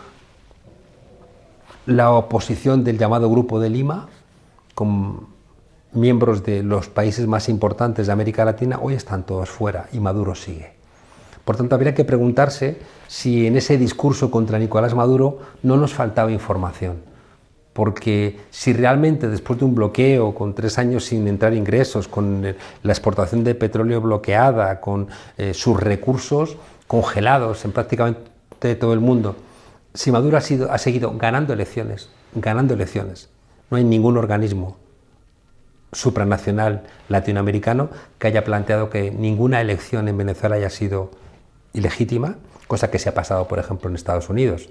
la oposición del llamado Grupo de Lima, con miembros de los países más importantes de América Latina, hoy están todos fuera y Maduro sigue. Por tanto, habría que preguntarse si en ese discurso contra Nicolás Maduro no nos faltaba información, porque si realmente después de un bloqueo, con 3 años sin entrar ingresos, con la exportación de petróleo bloqueada, con sus recursos congelados en prácticamente todo el mundo, si Maduro ha seguido ganando elecciones, no hay ningún organismo supranacional latinoamericano que haya planteado que ninguna elección en Venezuela haya sido ilegítima, cosa que se ha pasado, por ejemplo, en Estados Unidos,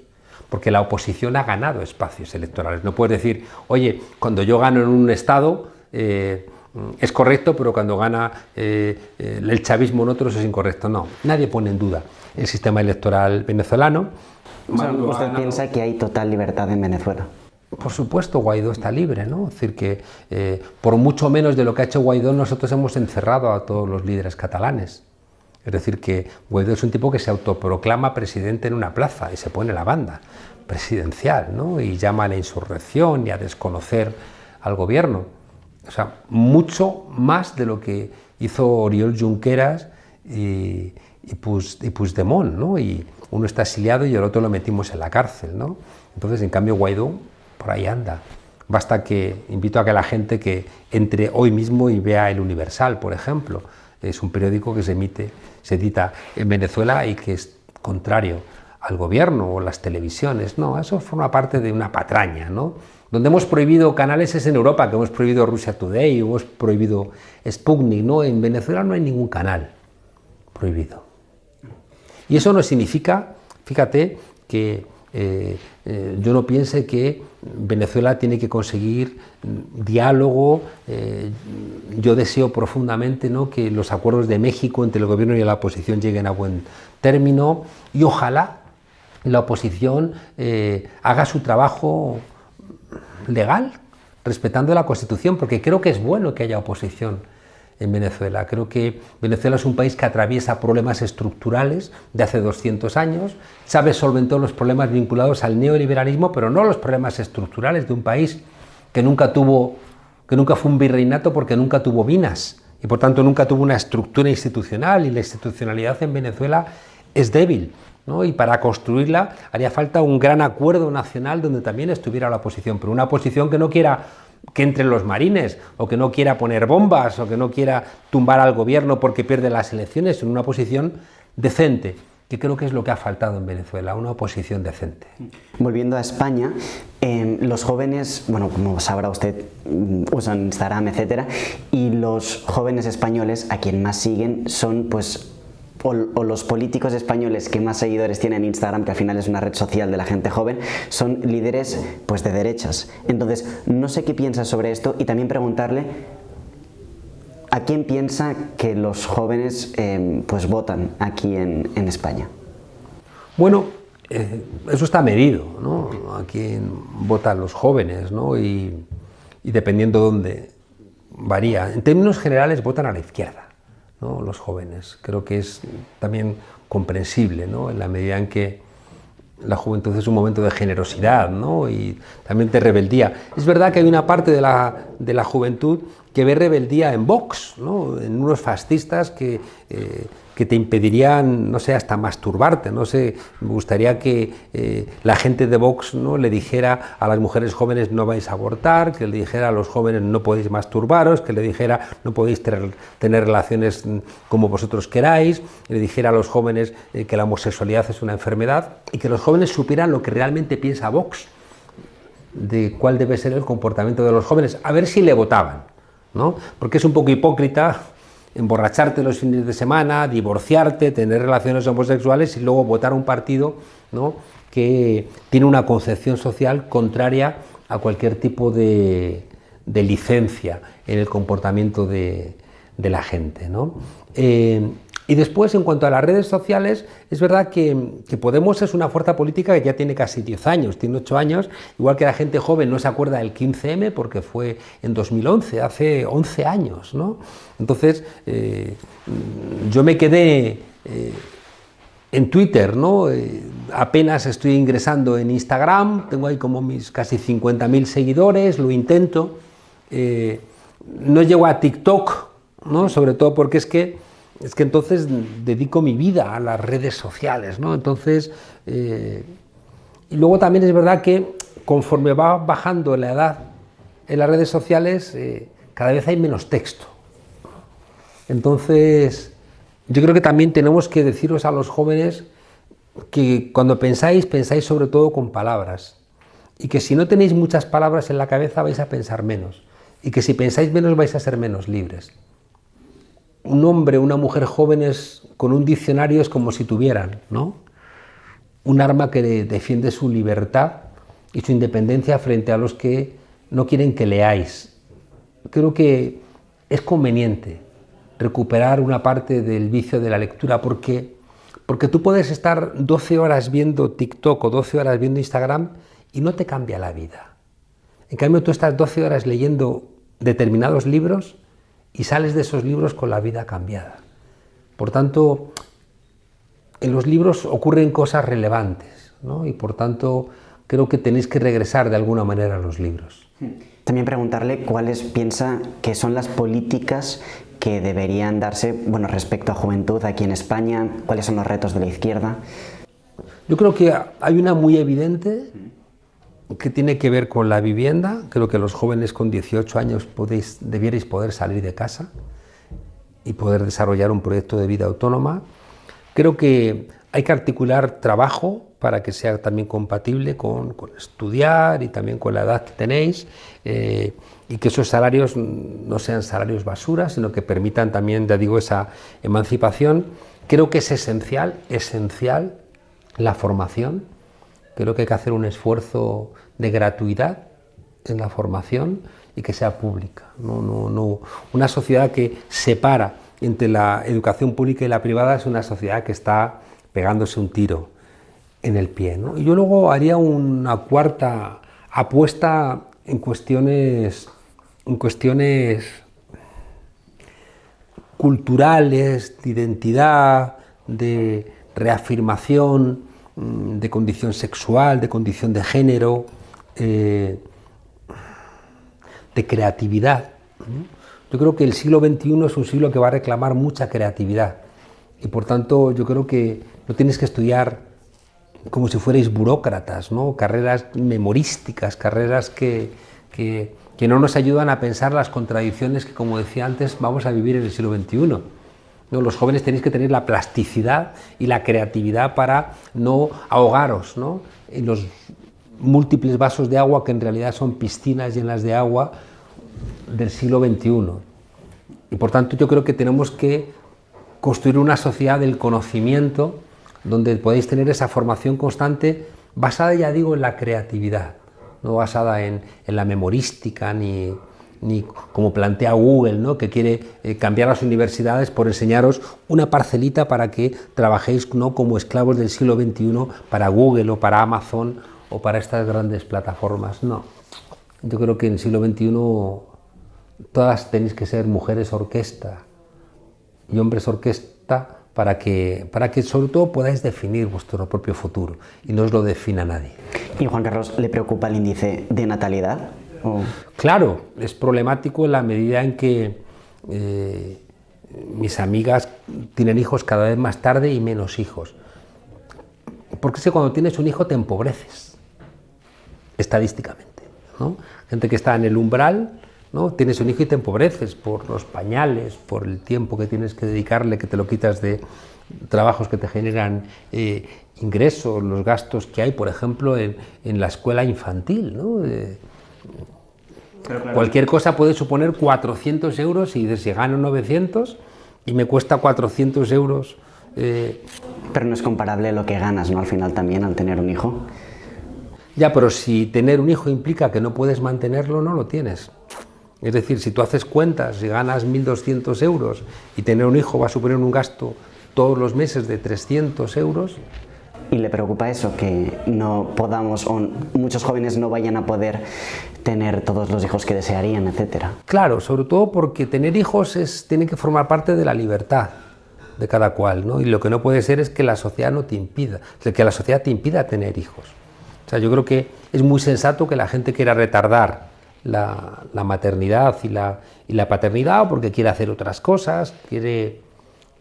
porque la oposición ha ganado espacios electorales. No puedes decir, oye, cuando yo gano en un estado es correcto, pero cuando gana el chavismo en otros es incorrecto. No, nadie pone en duda el sistema electoral venezolano. O sea, ¿usted piensa que hay total libertad en Venezuela? Por supuesto, Guaidó está libre, ¿no? Es decir, que por mucho menos de lo que ha hecho Guaidó, nosotros hemos encerrado a todos los líderes catalanes. Es decir, que Guaidó es un tipo que se autoproclama presidente en una plaza y se pone la banda presidencial, ¿no? Y llama a la insurrección y a desconocer al gobierno. O sea, mucho más de lo que hizo Oriol Junqueras y Puigdemont, ¿no? Y uno está exiliado y el otro lo metimos en la cárcel, ¿no? Entonces, en cambio, Guaidó por ahí anda. Basta que invito a que la gente que entre hoy mismo y vea El Universal, por ejemplo. Es un periódico que se edita en Venezuela y que es contrario al gobierno o las televisiones. No, eso forma parte de una patraña, ¿no? Donde hemos prohibido canales es en Europa, que hemos prohibido Russia Today, hemos prohibido Sputnik, ¿no? En Venezuela no hay ningún canal prohibido. Y eso no significa, fíjate, que yo no piense que Venezuela tiene que conseguir diálogo. Yo deseo profundamente, ¿no?, que los acuerdos de México entre el gobierno y la oposición lleguen a buen término y ojalá la oposición haga su trabajo legal, respetando la Constitución, porque creo que es bueno que haya oposición en Venezuela. Creo que Venezuela es un país que atraviesa problemas estructurales de hace 200 años. Chávez solventó los problemas vinculados al neoliberalismo, pero no los problemas estructurales de un país que nunca fue un virreinato porque nunca tuvo minas y por tanto nunca tuvo una estructura institucional, y la institucionalidad en Venezuela es débil, ¿no? Y para construirla haría falta un gran acuerdo nacional donde también estuviera la oposición, pero una oposición que no quiera que entren los marines, o que no quiera poner bombas, o que no quiera tumbar al gobierno porque pierde las elecciones, en una oposición decente, que creo que es lo que ha faltado en Venezuela, una oposición decente. Volviendo a España, los jóvenes, bueno, como sabrá usted, usan Instagram, etcétera, y los jóvenes españoles a quien más siguen son, pues, o los políticos españoles que más seguidores tienen en Instagram, que al final es una red social de la gente joven, son líderes, pues, de derechas. Entonces, no sé qué piensa sobre esto, y también preguntarle a quién piensa que los jóvenes pues votan aquí en España. Bueno, eso está medido, ¿no? A quién votan los jóvenes, ¿no? Y dependiendo de dónde varía. En términos generales votan a la izquierda, ¿no? Los jóvenes. Creo que es también comprensible, ¿no? En la medida en que la juventud es un momento de generosidad, ¿no? Y también de rebeldía. Es verdad que hay una parte de la juventud que ve rebeldía en Vox, ¿no? En unos fascistas que te impedirían, no sé, hasta masturbarte, no sé. Me gustaría que la gente de Vox, ¿no?, le dijera a las mujeres jóvenes no vais a abortar, que le dijera a los jóvenes no podéis masturbaros, que le dijera no podéis tener relaciones como vosotros queráis, que le dijera a los jóvenes que la homosexualidad es una enfermedad, y que los jóvenes supieran lo que realmente piensa Vox, de cuál debe ser el comportamiento de los jóvenes, a ver si le votaban, ¿no? Porque es un poco hipócrita emborracharte los fines de semana, divorciarte, tener relaciones homosexuales y luego votar a un partido, ¿no?, que tiene una concepción social contraria a cualquier tipo de licencia en el comportamiento de la gente, ¿no? Y después, en cuanto a las redes sociales, es verdad que Podemos es una fuerza política que ya tiene casi 10 años, tiene 8 años, igual que la gente joven no se acuerda del 15M porque fue en 2011, hace 11 años, ¿no? Entonces, yo me quedé en Twitter, ¿no? Apenas estoy ingresando en Instagram, tengo ahí como mis casi 50.000 seguidores, lo intento, no llego a TikTok, ¿no? Sobre todo porque es que entonces dedico mi vida a las redes sociales, ¿no? Entonces, y luego también es verdad que conforme va bajando la edad en las redes sociales, cada vez hay menos texto. Entonces, yo creo que también tenemos que deciros a los jóvenes que cuando pensáis sobre todo con palabras, y que si no tenéis muchas palabras en la cabeza vais a pensar menos, y que si pensáis menos vais a ser menos libres. Un hombre, una mujer jóvenes con un diccionario es como si tuvieran, ¿no?, un arma que defiende su libertad y su independencia frente a los que no quieren que leáis. Creo que es conveniente recuperar una parte del vicio de la lectura porque tú puedes estar 12 horas viendo TikTok o 12 horas viendo Instagram y no te cambia la vida. En cambio, tú estás 12 horas leyendo determinados libros y sales de esos libros con la vida cambiada. Por tanto, en los libros ocurren cosas relevantes, ¿no? Y por tanto, creo que tenéis que regresar de alguna manera a los libros. También preguntarle cuáles piensa que son las políticas que deberían darse, bueno, respecto a juventud aquí en España, cuáles son los retos de la izquierda. Yo creo que hay una muy evidente que tiene que ver con la vivienda. Creo que los jóvenes con 18 años debierais poder salir de casa y poder desarrollar un proyecto de vida autónoma. Creo que hay que articular trabajo para que sea también compatible con estudiar y también con la edad que tenéis, y que esos salarios no sean salarios basura, sino que permitan también, ya digo, esa emancipación. Creo que es esencial la formación. Creo que hay que hacer un esfuerzo de gratuidad en la formación y que sea pública. No. Una sociedad que separa entre la educación pública y la privada es una sociedad que está pegándose un tiro en el pie, ¿no? Y yo luego haría una cuarta apuesta en cuestiones culturales, de identidad, de reafirmación, de condición sexual, de condición de género, de creatividad. Yo creo que el siglo XXI es un siglo que va a reclamar mucha creatividad y por tanto yo creo que no tienes que estudiar como si fuerais burócratas, ¿no? Carreras memorísticas, carreras que no nos ayudan a pensar las contradicciones que, como decía antes, vamos a vivir en el siglo XXI. ¿No? Los jóvenes tenéis que tener la plasticidad y la creatividad para no ahogaros, ¿no?, en los múltiples vasos de agua que en realidad son piscinas llenas de agua del siglo XXI. Y por tanto yo creo que tenemos que construir una sociedad del conocimiento donde podéis tener esa formación constante basada, ya digo, en la creatividad, no basada en la memorística ni como plantea Google, ¿no?, que quiere cambiar las universidades por enseñaros una parcelita para que trabajéis, no como esclavos del siglo XXI para Google o para Amazon o para estas grandes plataformas. No, yo creo que en el siglo XXI todas tenéis que ser mujeres orquesta y hombres orquesta para que sobre todo podáis definir vuestro propio futuro y no os lo defina nadie. ¿Y Juan Carlos, le preocupa el índice de natalidad? Claro, es problemático en la medida en que mis amigas tienen hijos cada vez más tarde y menos hijos. Porque es que cuando tienes un hijo te empobreces, estadísticamente, ¿no? Gente que está en el umbral, ¿no?, tienes un hijo y te empobreces por los pañales, por el tiempo que tienes que dedicarle, que te lo quitas de trabajos que te generan ingresos, los gastos que hay, por ejemplo, en la escuela infantil, ¿no? Claro. Cualquier cosa puede suponer 400 euros y dices, si gano 900 y me cuesta 400 euros. Pero no es comparable lo que ganas, ¿no?, al final también al tener un hijo. Ya, pero si tener un hijo implica que no puedes mantenerlo, no lo tienes. Es decir, si tú haces cuentas y ganas 1.200 euros y tener un hijo va a suponer un gasto todos los meses de 300 euros. ¿Y le preocupa eso, que no podamos, o muchos jóvenes no vayan a poder tener todos los hijos que desearían, etcétera? Claro, sobre todo porque tener hijos tiene que formar parte de la libertad de cada cual, ¿no? Y lo que no puede ser es que la sociedad no te impida, que la sociedad te impida tener hijos. O sea, yo creo que es muy sensato que la gente quiera retardar la maternidad y la paternidad, o porque quiere hacer otras cosas, quiere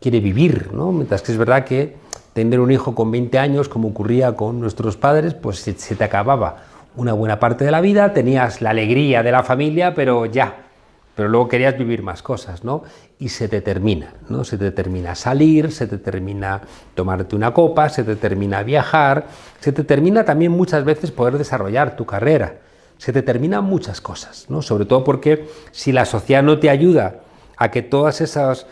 vivir, ¿no? Mientras que es verdad que tener un hijo con 20 años, como ocurría con nuestros padres, pues se te acababa una buena parte de la vida, tenías la alegría de la familia, pero luego querías vivir más cosas, ¿no? Y se te termina, ¿no? Se te termina salir, se te termina tomarte una copa, se te termina viajar, se te termina también muchas veces poder desarrollar tu carrera, se te terminan muchas cosas, ¿no? Sobre todo porque si la sociedad no te ayuda a que todas esas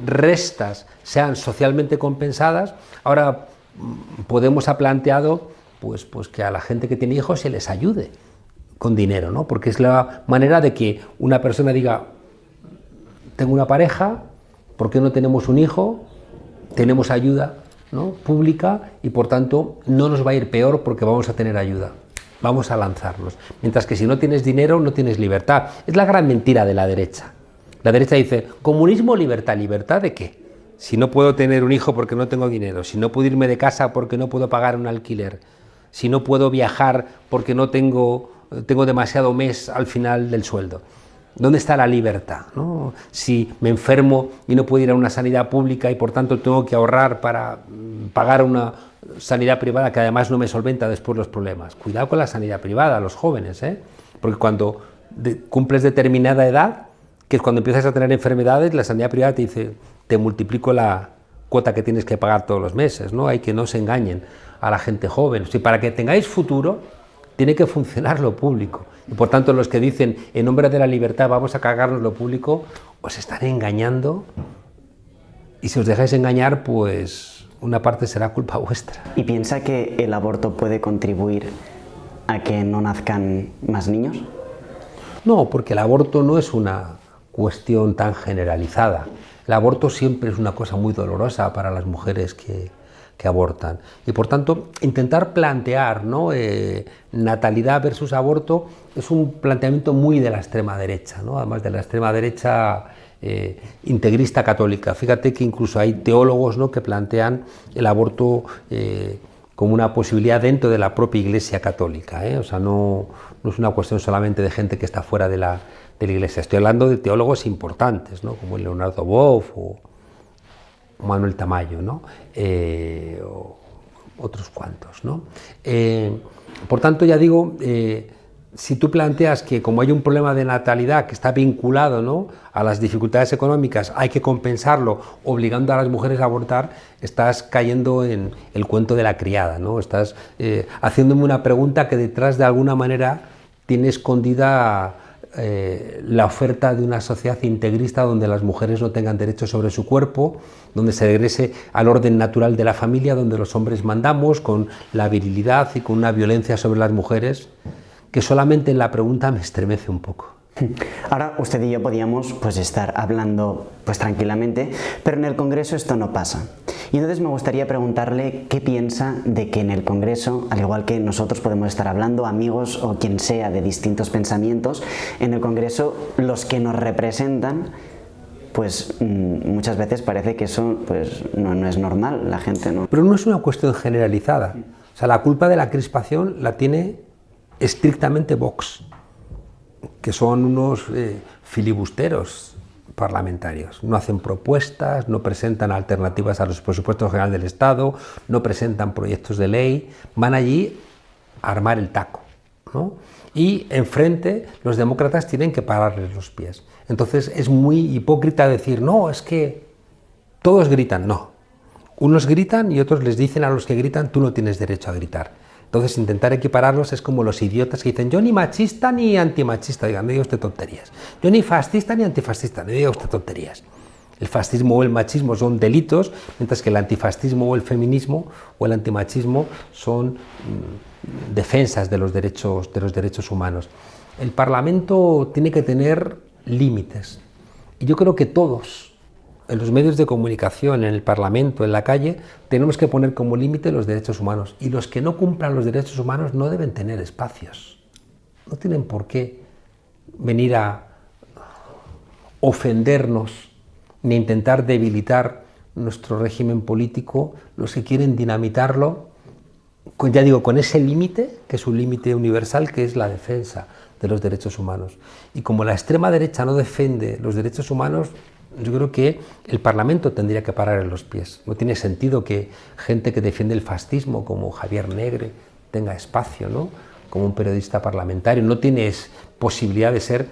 restas sean socialmente compensadas, ahora Podemos ha planteado pues que a la gente que tiene hijos se les ayude con dinero, ¿no? Porque es la manera de que una persona diga, tengo una pareja, ¿por qué no tenemos un hijo? Tenemos ayuda, ¿no?, pública, y por tanto no nos va a ir peor porque vamos a tener ayuda. Vamos a lanzarnos. Mientras que si no tienes dinero, no tienes libertad. Es la gran mentira de la derecha. La derecha dice, comunismo, libertad. ¿Libertad de qué? Si no puedo tener un hijo porque no tengo dinero, si no puedo irme de casa porque no puedo pagar un alquiler, si no puedo viajar porque no tengo demasiado mes al final del sueldo. ¿Dónde está la libertad, ¿no? Si me enfermo y no puedo ir a una sanidad pública y por tanto tengo que ahorrar para pagar una sanidad privada que además no me solventa después los problemas. Cuidado con la sanidad privada, los jóvenes, porque cuando cumples determinada edad, que es cuando empiezas a tener enfermedades, la sanidad privada te dice, te multiplico la cuota que tienes que pagar todos los meses, ¿no? Hay que no se engañen a la gente joven. O sea, para que tengáis futuro, tiene que funcionar lo público. Y por tanto, los que dicen, en nombre de la libertad vamos a cargarnos lo público, os están engañando, y si os dejáis engañar, pues una parte será culpa vuestra. ¿Y piensa que el aborto puede contribuir a que no nazcan más niños? No, porque el aborto no es una cuestión tan generalizada. El aborto siempre es una cosa muy dolorosa para las mujeres que abortan. Y por tanto, intentar plantear, ¿no?, natalidad versus aborto es un planteamiento muy de la extrema derecha, ¿no? Además de la extrema derecha integrista católica. Fíjate que incluso hay teólogos, ¿no?, que plantean el aborto como una posibilidad dentro de la propia Iglesia católica, O sea, no es una cuestión solamente de gente que está fuera de la Iglesia. Estoy hablando de teólogos importantes, ¿no?, como Leonardo Boff o Manuel Tamayo, ¿no?, o otros cuantos, ¿no? Por tanto, ya digo, si tú planteas que como hay un problema de natalidad que está vinculado, ¿no?, a las dificultades económicas, hay que compensarlo obligando a las mujeres a abortar, estás cayendo en el cuento de la criada, ¿no? Estás haciéndome una pregunta que detrás de alguna manera tiene escondida la oferta de una sociedad integrista donde las mujeres no tengan derecho sobre su cuerpo, donde se regrese al orden natural de la familia, donde los hombres mandamos con la virilidad y con una violencia sobre las mujeres que solamente en la pregunta me estremece un poco. Ahora usted y yo podíamos estar hablando tranquilamente, pero en el Congreso esto no pasa. Y entonces me gustaría preguntarle qué piensa de que en el Congreso, al igual que nosotros podemos estar hablando, amigos o quien sea de distintos pensamientos, en el Congreso los que nos representan, muchas veces parece que eso no es normal, la gente no. Pero no es una cuestión generalizada. O sea, la culpa de la crispación la tiene estrictamente Vox, que son unos filibusteros parlamentarios. No hacen propuestas, no presentan alternativas a los presupuestos generales del Estado, no presentan proyectos de ley, van allí a armar el taco, ¿no? Y enfrente los demócratas tienen que pararles los pies. Entonces es muy hipócrita decir, no, es que todos gritan. No, unos gritan y otros les dicen a los que gritan, tú no tienes derecho a gritar. Entonces intentar equipararlos es como los idiotas que dicen, yo ni machista ni antimachista, digan, no diga usted tonterías. Yo ni fascista ni antifascista, no diga usted tonterías. El fascismo o el machismo son delitos, mientras que el antifascismo o el feminismo o el antimachismo son defensas de los derechos humanos. El Parlamento tiene que tener límites. Y yo creo que todos en los medios de comunicación, en el Parlamento, en la calle, tenemos que poner como límite los derechos humanos. Y los que no cumplan los derechos humanos no deben tener espacios. No tienen por qué venir a ofendernos ni intentar debilitar nuestro régimen político los que quieren dinamitarlo, ya digo, con ese límite, que es un límite universal, que es la defensa de los derechos humanos. Y como la extrema derecha no defiende los derechos humanos, yo creo que el Parlamento tendría que parar en los pies. No tiene sentido que gente que defiende el fascismo, como Javier Negre, tenga espacio, ¿no?, como un periodista parlamentario. No tienes posibilidad de ser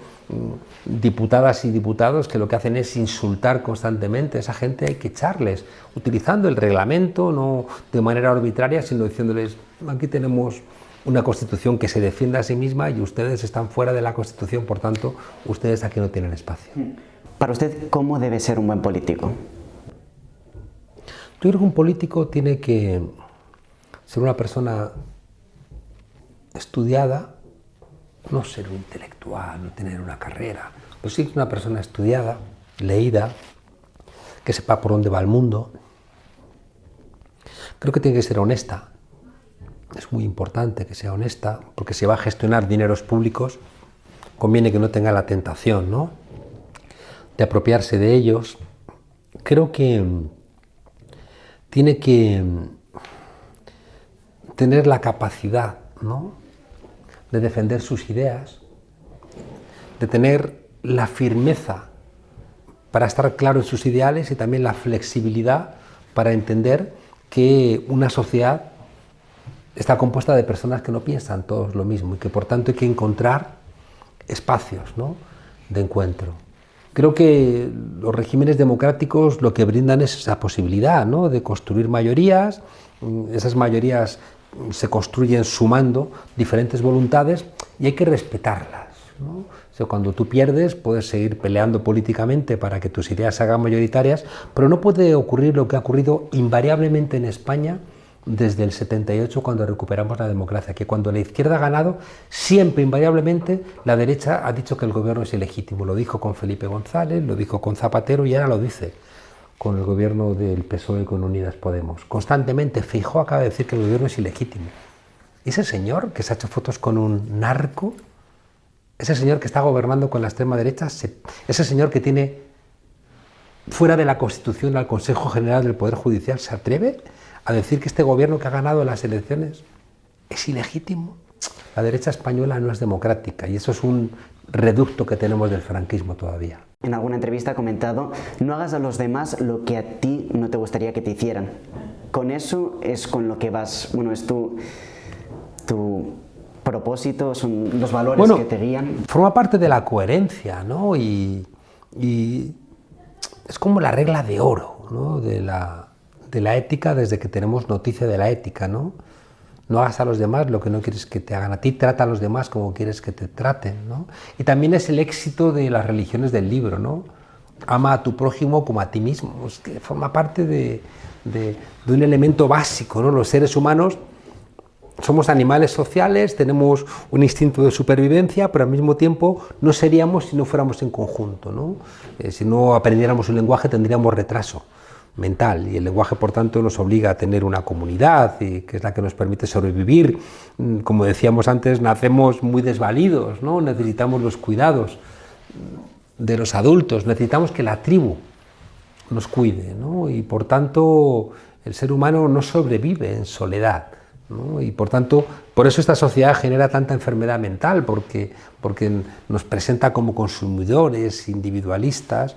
diputadas y diputados que lo que hacen es insultar constantemente. A esa gente hay que echarles, utilizando el reglamento, no de manera arbitraria, sino diciéndoles: aquí tenemos una Constitución que se defiende a sí misma y ustedes están fuera de la Constitución, por tanto, ustedes aquí no tienen espacio. Para usted, ¿cómo debe ser un buen político? Yo creo que un político tiene que ser una persona estudiada, no ser un intelectual, no tener una carrera, pero sí una persona estudiada, leída, que sepa por dónde va el mundo. Creo que tiene que ser honesta. Es muy importante que sea honesta, porque si va a gestionar dineros públicos, conviene que no tenga la tentación, ¿no?, de apropiarse de ellos. Creo que tiene que tener la capacidad, ¿no?, de defender sus ideas, de tener la firmeza para estar claro en sus ideales y también la flexibilidad para entender que una sociedad está compuesta de personas que no piensan todos lo mismo y que por tanto hay que encontrar espacios, ¿no?, de encuentro. Creo que los regímenes democráticos lo que brindan es esa posibilidad, ¿no?, de construir mayorías. Esas mayorías se construyen sumando diferentes voluntades y hay que respetarlas, ¿no? O sea, cuando tú pierdes puedes seguir peleando políticamente para que tus ideas se hagan mayoritarias, pero no puede ocurrir lo que ha ocurrido invariablemente en España desde el 78, cuando recuperamos la democracia, que cuando la izquierda ha ganado, siempre invariablemente la derecha ha dicho que el gobierno es ilegítimo. Lo dijo con Felipe González, lo dijo con Zapatero y ahora lo dice con el gobierno del PSOE con Unidas Podemos. Constantemente Feijóo acaba de decir que el gobierno es ilegítimo. ¿Y ese señor que se ha hecho fotos con un narco? ¿Ese señor que está gobernando con la extrema derecha? ¿Ese señor que tiene fuera de la Constitución al Consejo General del Poder Judicial se atreve a decir que este gobierno que ha ganado las elecciones es ilegítimo? La derecha española no es democrática y eso es un reducto que tenemos del franquismo todavía. En alguna entrevista ha comentado: no hagas a los demás lo que a ti no te gustaría que te hicieran. Con eso es con lo que vas, bueno, es tu propósito, son los valores que te guían. Forma parte de la coherencia, ¿no? Y es como la regla de oro, ¿no?, de la ética, desde que tenemos noticia de la ética, ¿no? No hagas a los demás lo que no quieres que te hagan a ti, trata a los demás como quieres que te traten, ¿no? Y también es el éxito de las religiones del libro, ¿no? Ama a tu prójimo como a ti mismo. Es que forma parte de un elemento básico, ¿no? Los seres humanos somos animales sociales, tenemos un instinto de supervivencia, pero al mismo tiempo no seríamos si no fuéramos en conjunto, ¿no? Si no aprendiéramos un lenguaje tendríamos retraso mental y el lenguaje, por tanto, nos obliga a tener una comunidad y que es la que nos permite sobrevivir. Como decíamos antes, nacemos muy desvalidos, ¿no? Necesitamos los cuidados de los adultos, necesitamos que la tribu nos cuide, ¿no? Y por tanto el ser humano no sobrevive en soledad, ¿no? Y por tanto, por eso esta sociedad genera tanta enfermedad mental, porque nos presenta como consumidores individualistas,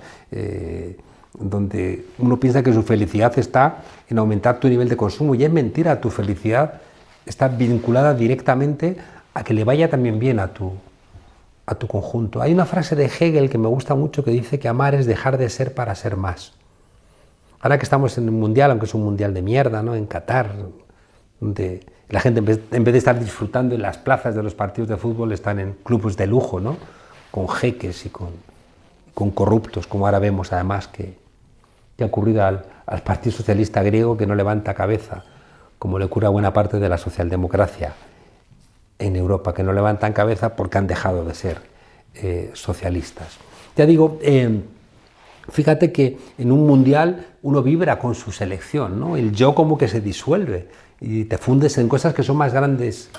donde uno piensa que su felicidad está en aumentar tu nivel de consumo, y es mentira. Tu felicidad está vinculada directamente a que le vaya también bien a tu conjunto. Hay una frase de Hegel que me gusta mucho que dice que amar es dejar de ser para ser más. Ahora que estamos en un mundial, aunque es un mundial de mierda, ¿no?, en Qatar, donde la gente en vez de estar disfrutando en las plazas de los partidos de fútbol, están en clubes de lujo, ¿no?, con jeques y con corruptos, como ahora vemos además que ha ocurrido al Partido Socialista griego, que no levanta cabeza, como le ocurre a buena parte de la socialdemocracia en Europa, que no levantan cabeza porque han dejado de ser socialistas. Ya digo, Fíjate que en un mundial uno vibra con su selección, ¿no? El yo como que se disuelve y te fundes en cosas que son más grandes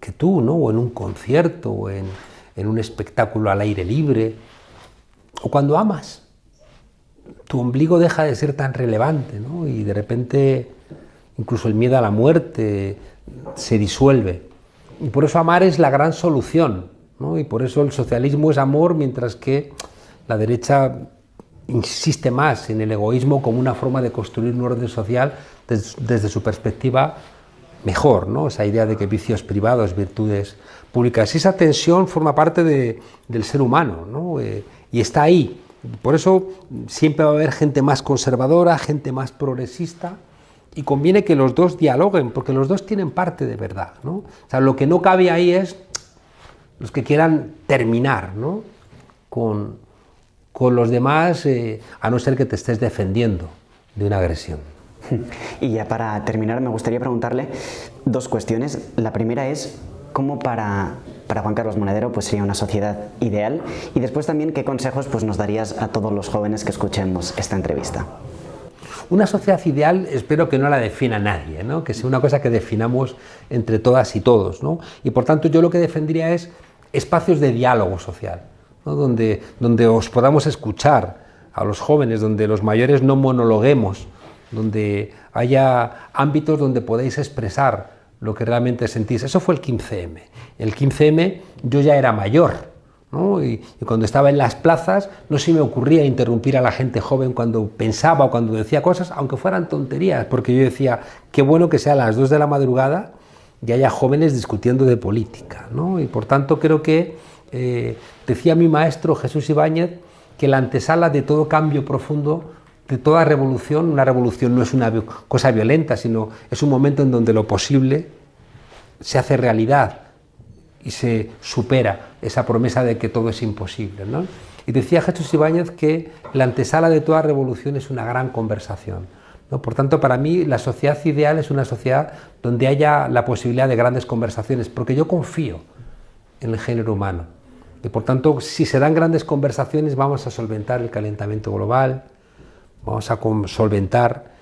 que tú, ¿no? O en un concierto, o en un espectáculo al aire libre, o cuando amas. Tu ombligo deja de ser tan relevante, ¿no? Y de repente incluso el miedo a la muerte se disuelve. Y por eso amar es la gran solución, ¿no? Y por eso el socialismo es amor, mientras que la derecha insiste más en el egoísmo como una forma de construir un orden social desde su perspectiva mejor, ¿no? Esa idea de que vicios privados, virtudes públicas. Esa tensión forma parte del ser humano, ¿no? Y está ahí. Por eso siempre va a haber gente más conservadora, gente más progresista, y conviene que los dos dialoguen, porque los dos tienen parte de verdad, ¿no? O sea, lo que no cabe ahí es los que quieran terminar, ¿no? con los demás, a no ser que te estés defendiendo de una agresión. Y ya para terminar me gustaría preguntarle dos cuestiones. La primera es cómo para Juan Carlos Monedero pues sería una sociedad ideal, y después también qué consejos pues nos darías a todos los jóvenes que escuchemos esta entrevista. Una sociedad ideal espero que no la defina nadie, ¿no? Que sea una cosa que definamos entre todas y todos, ¿no? Y por tanto yo lo que defendería es espacios de diálogo social, ¿no? donde os podamos escuchar a los jóvenes, donde los mayores no monologuemos, donde haya ámbitos donde podéis expresar lo que realmente sentís. Eso fue el 15M. El 15M yo ya era mayor, ¿no? Y cuando estaba en las plazas no se me ocurría interrumpir a la gente joven cuando pensaba o cuando decía cosas, aunque fueran tonterías, porque yo decía, qué bueno que sea a las 2 de la madrugada y haya jóvenes discutiendo de política, ¿no? Y por tanto creo que, decía mi maestro Jesús Ibáñez, que la antesala de todo cambio profundo, de toda revolución, una revolución no es una cosa violenta, sino es un momento en donde lo posible se hace realidad y se supera esa promesa de que todo es imposible, ¿no? Y decía Jesús Ibáñez que la antesala de toda revolución es una gran conversación, ¿no? Por tanto, para mí la sociedad ideal es una sociedad donde haya la posibilidad de grandes conversaciones, porque yo confío en el género humano. Y por tanto, si se dan grandes conversaciones, vamos a solventar el calentamiento global, vamos a solventar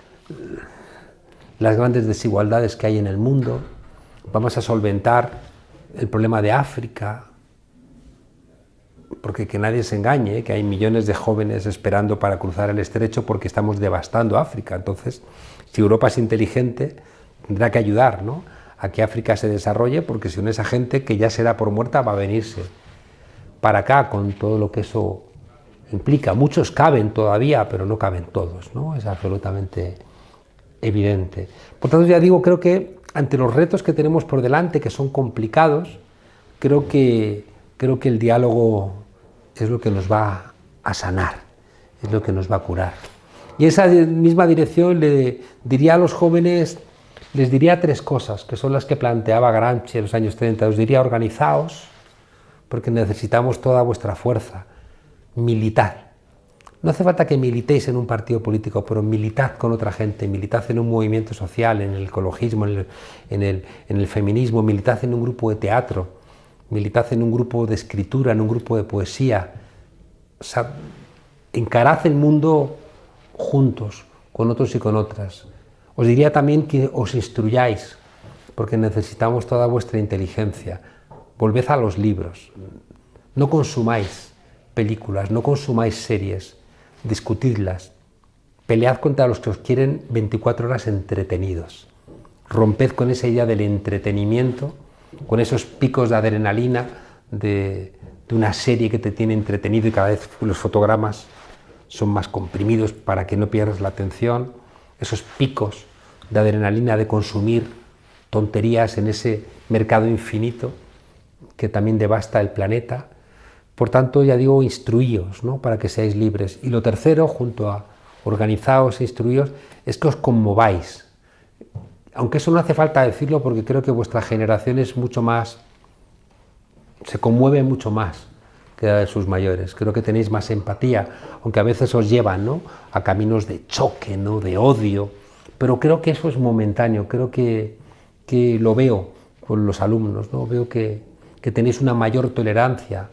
las grandes desigualdades que hay en el mundo, vamos a solventar el problema de África, porque que nadie se engañe, que hay millones de jóvenes esperando para cruzar el estrecho porque estamos devastando África. Entonces, si Europa es inteligente, tendrá que ayudar, ¿no?, a que África se desarrolle, porque si no, esa gente que ya se da por muerta va a venirse para acá con todo lo que eso implica. Muchos caben todavía, pero no caben todos, ¿no? Es absolutamente evidente. Por tanto, ya digo, creo que ante los retos que tenemos por delante, que son complicados, creo que el diálogo es lo que nos va a sanar, es lo que nos va a curar. Y en esa misma dirección le diría a los jóvenes, les diría 3 cosas, que son las que planteaba Gramsci en los años 30. Os diría: organizaos, porque necesitamos toda vuestra fuerza. Militad. No hace falta que militéis en un partido político, pero militad con otra gente, militad en un movimiento social, en el ecologismo, en el feminismo, militad en un grupo de teatro, militad en un grupo de escritura, en un grupo de poesía. O sea, encarad el mundo juntos, con otros y con otras. Os diría también que os instruyáis, porque necesitamos toda vuestra inteligencia. Volved a los libros. No consumáis películas, no consumáis series, discutidlas. Pelead contra los que os quieren 24 horas entretenidos. Romped con esa idea del entretenimiento, con esos picos de adrenalina de una serie que te tiene entretenido, y cada vez los fotogramas son más comprimidos para que no pierdas la atención. Esos picos de adrenalina de consumir tonterías en ese mercado infinito que también devasta el planeta. Por tanto, ya digo, instruíos, ¿no?, para que seáis libres. Y lo tercero, junto a organizaos e instruíos, es que os conmováis. Aunque eso no hace falta decirlo, porque creo que vuestra generación es mucho más, se conmueve mucho más que la de sus mayores. Creo que tenéis más empatía, aunque a veces os llevan, ¿no?, a caminos de choque, ¿no?, de odio. Pero creo que eso es momentáneo. Creo que lo veo con los alumnos, ¿no? Veo que tenéis una mayor tolerancia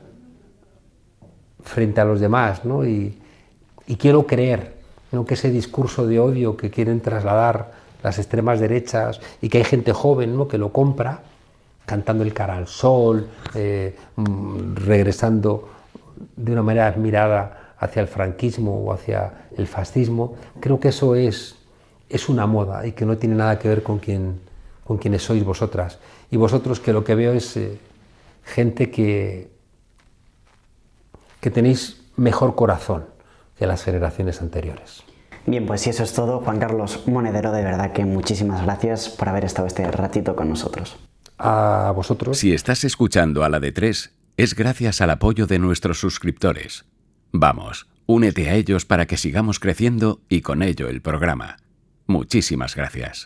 frente a los demás, ¿no? Y Y quiero creer, ¿no?, que ese discurso de odio que quieren trasladar las extremas derechas y que hay gente joven, ¿no?, que lo compra, cantando el cara al sol, regresando de una manera admirada hacia el franquismo o hacia el fascismo, creo que eso es una moda y que no tiene nada que ver con quienes sois vosotras. Y vosotros, que lo que veo es gente que tenéis mejor corazón que las generaciones anteriores. Bien, pues si eso es todo, Juan Carlos Monedero, de verdad que muchísimas gracias por haber estado este ratito con nosotros. A vosotros. Si estás escuchando a la de tres, es gracias al apoyo de nuestros suscriptores. Vamos, únete a ellos para que sigamos creciendo y con ello el programa. Muchísimas gracias.